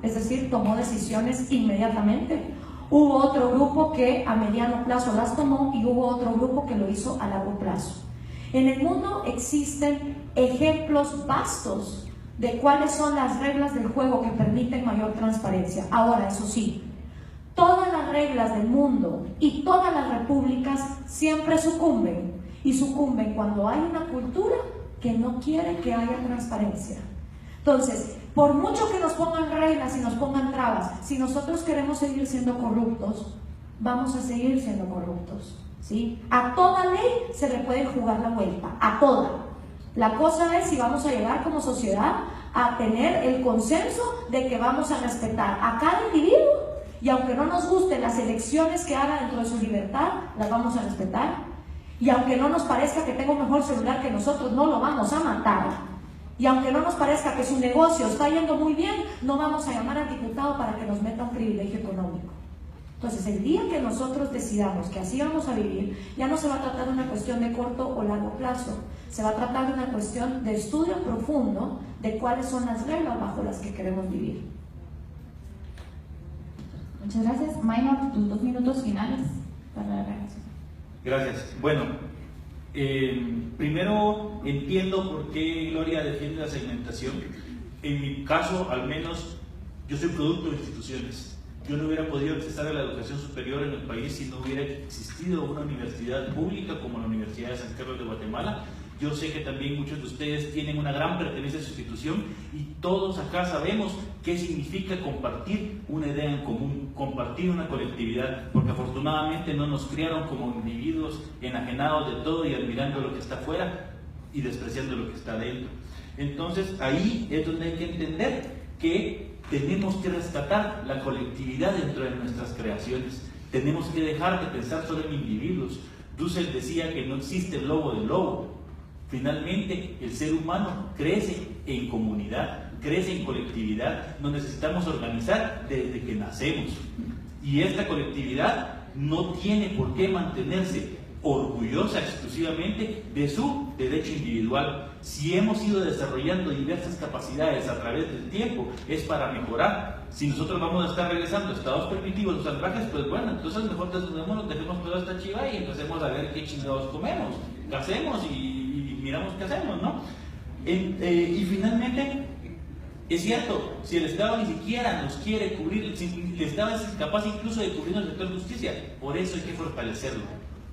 es decir, tomó decisiones inmediatamente. Hubo otro grupo que a mediano plazo las tomó y hubo otro grupo que lo hizo a largo plazo. En el mundo existen ejemplos vastos de cuáles son las reglas del juego que permiten mayor transparencia. Ahora, eso sí, todas las reglas del mundo y todas las repúblicas siempre sucumben, y sucumben cuando hay una cultura que no quiere que haya transparencia. Entonces, por mucho que nos pongan reglas y nos pongan trabas, si nosotros queremos seguir siendo corruptos, vamos a seguir siendo corruptos, ¿sí? A toda ley se le puede jugar la vuelta, a toda. La cosa es si vamos a llegar como sociedad a tener el consenso de que vamos a respetar a cada individuo, y aunque no nos gusten las elecciones que haga dentro de su libertad, las vamos a respetar. Y aunque no nos parezca que tenga un mejor celular que nosotros, no lo vamos a matar. Y aunque no nos parezca que su negocio está yendo muy bien, no vamos a llamar al diputado para que nos meta un privilegio económico. Entonces, el día que nosotros decidamos que así vamos a vivir, ya no se va a tratar de una cuestión de corto o largo plazo, se va a tratar de una cuestión de estudio profundo de cuáles son las reglas bajo las que queremos vivir. Muchas gracias. Minor, tus 2 minutos finales para la reacción. Gracias. Bueno, primero entiendo por qué Gloria defiende la segmentación. En mi caso, al menos, yo soy producto de instituciones. Yo no hubiera podido acceder a la educación superior en el país si no hubiera existido una universidad pública como la Universidad de San Carlos de Guatemala. Yo sé que también muchos de ustedes tienen una gran pertenencia a su institución, y todos acá sabemos qué significa compartir una idea en común, compartir una colectividad, porque afortunadamente no nos criaron como individuos enajenados de todo y admirando lo que está afuera y despreciando lo que está dentro. Entonces ahí es donde hay que entender que tenemos que rescatar la colectividad dentro de nuestras creaciones. Tenemos que dejar de pensar solo en individuos. Dussel decía que no existe el lobo del lobo. Finalmente, el ser humano crece en comunidad, crece en colectividad. Nos necesitamos organizar desde que nacemos. Y esta colectividad no tiene por qué mantenerse orgullosa exclusivamente de su derecho individual. Si hemos ido desarrollando diversas capacidades a través del tiempo, es para mejorar. Si nosotros vamos a estar regresando a estados primitivos o salvajes, pues bueno, entonces mejor desnudémonos, dejemos toda esta chiva y empecemos a ver qué chingados comemos, qué hacemos y miramos qué hacemos, ¿no? Y finalmente, es cierto, si el Estado ni siquiera nos quiere cubrir, si el Estado es incapaz incluso de cubrir el sector de justicia, por eso hay que fortalecerlo.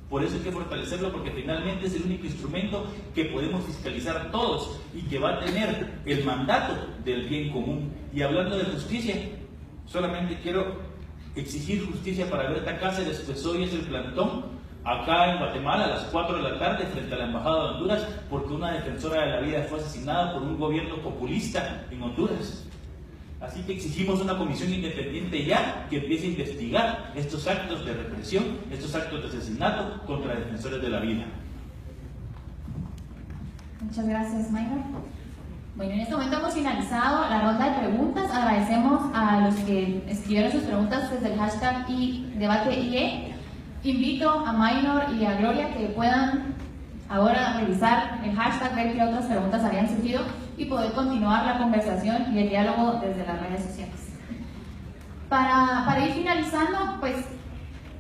Por eso hay que fortalecerlo, porque finalmente es el único instrumento que podemos fiscalizar todos y que va a tener el mandato del bien común. Y hablando de justicia, solamente quiero exigir justicia para Berta Cáceres, pues hoy es el plantón acá en Guatemala a las 4 de la tarde frente a la Embajada de Honduras, porque una defensora de la vida fue asesinada por un gobierno populista en Honduras. Así que exigimos una comisión independiente ya que empiece a investigar estos actos de represión, estos actos de asesinato contra defensores de la vida. Muchas gracias, Minor. Bueno, en este momento hemos finalizado la ronda de preguntas. Agradecemos a los que escribieron sus preguntas desde el hashtag y debate IE. Invito a Minor y a Gloria que puedan ahora revisar el hashtag, ver qué otras preguntas habían surgido y poder continuar la conversación y el diálogo desde las redes sociales. Para ir finalizando, pues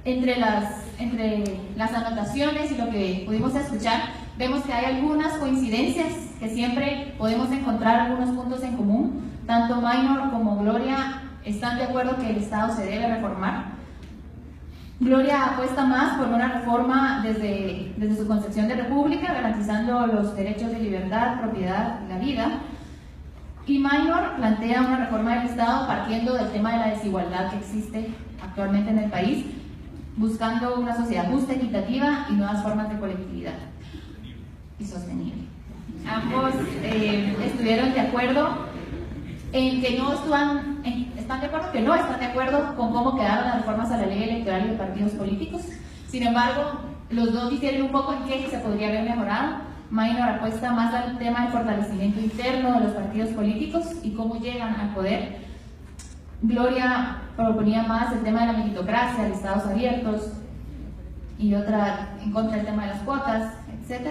entre las anotaciones y lo que pudimos escuchar, vemos que hay algunas coincidencias, que siempre podemos encontrar algunos puntos en común. Tanto Minor como Gloria están de acuerdo que el Estado se debe reformar. Gloria apuesta más por una reforma desde su concepción de república, garantizando los derechos de libertad, propiedad y la vida. Y Minor plantea una reforma del Estado partiendo del tema de la desigualdad que existe actualmente en el país, buscando una sociedad justa, equitativa y nuevas formas de colectividad y sostenible. Ambos estuvieron de acuerdo en que están de acuerdo que no están de acuerdo con cómo quedaron las reformas a la ley electoral y de partidos políticos. Sin embargo, los dos difieren un poco en qué se podría haber mejorado. Maynor apuesta más al tema del fortalecimiento interno de los partidos políticos y cómo llegan al poder. Gloria proponía más el tema de la meritocracia, listados abiertos, y otra en contra del tema de las cuotas, etc.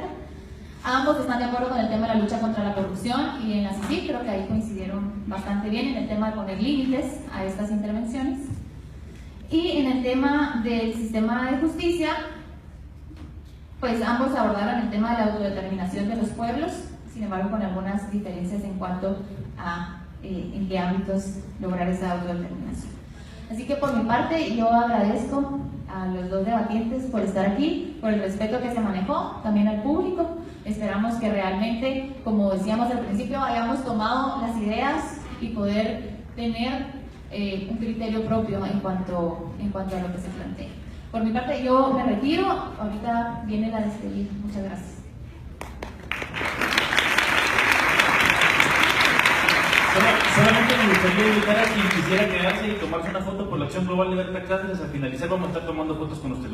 Ambos están de acuerdo con el tema de la lucha contra la corrupción, y en la CICIG creo que ahí coincidieron bastante bien en el tema de poner límites a estas intervenciones. Y en el tema del sistema de justicia, pues ambos abordaron el tema de la autodeterminación de los pueblos, sin embargo con algunas diferencias en cuanto a en qué ámbitos lograr esa autodeterminación. Así que por mi parte yo agradezco a los dos debatientes por estar aquí, por el respeto que se manejó, también al público. Esperamos que realmente, como decíamos al principio, hayamos tomado las ideas y poder tener un criterio propio en cuanto a lo que se plantea. Por mi parte yo me retiro, ahorita viene la despedida. Muchas gracias. Solamente me gustaría invitar a quien quisiera quedarse y tomarse una foto por la Acción Global de Berta Cáceres. Al finalizar vamos a estar tomando fotos con usted.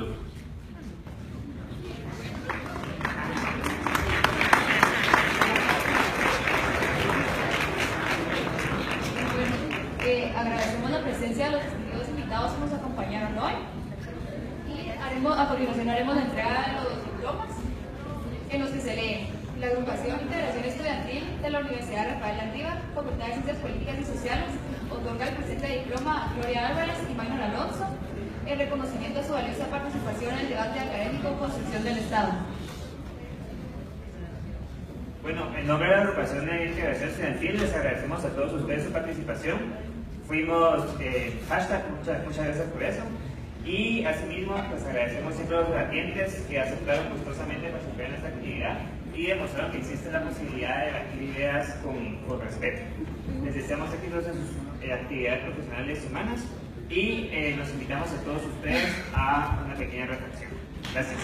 Agradecemos la presencia de los distinguidos invitados que nos acompañaron hoy, y a continuación haremos la entrega de los diplomas en los que se lee la Agrupación Integración Estudiantil de la Universidad Rafael Landívar, Facultad de Ciencias Políticas y Sociales, otorga el presente diploma a Gloria Álvarez y Maynor Alonso en reconocimiento a su valiosa participación en el debate académico Construcción del Estado. Bueno, en nombre de la Agrupación de Integración Estudiantil les agradecemos a todos ustedes su participación. Fuimos hashtag, muchas gracias por eso. Y asimismo, pues agradecemos siempre a los debatientes que aceptaron gustosamente participar en esta actividad y demostraron que existe la posibilidad de debatir ideas con respeto. Les deseamos éxitos en sus actividades profesionales y humanas, y los invitamos a todos ustedes a una pequeña reflexión. Gracias.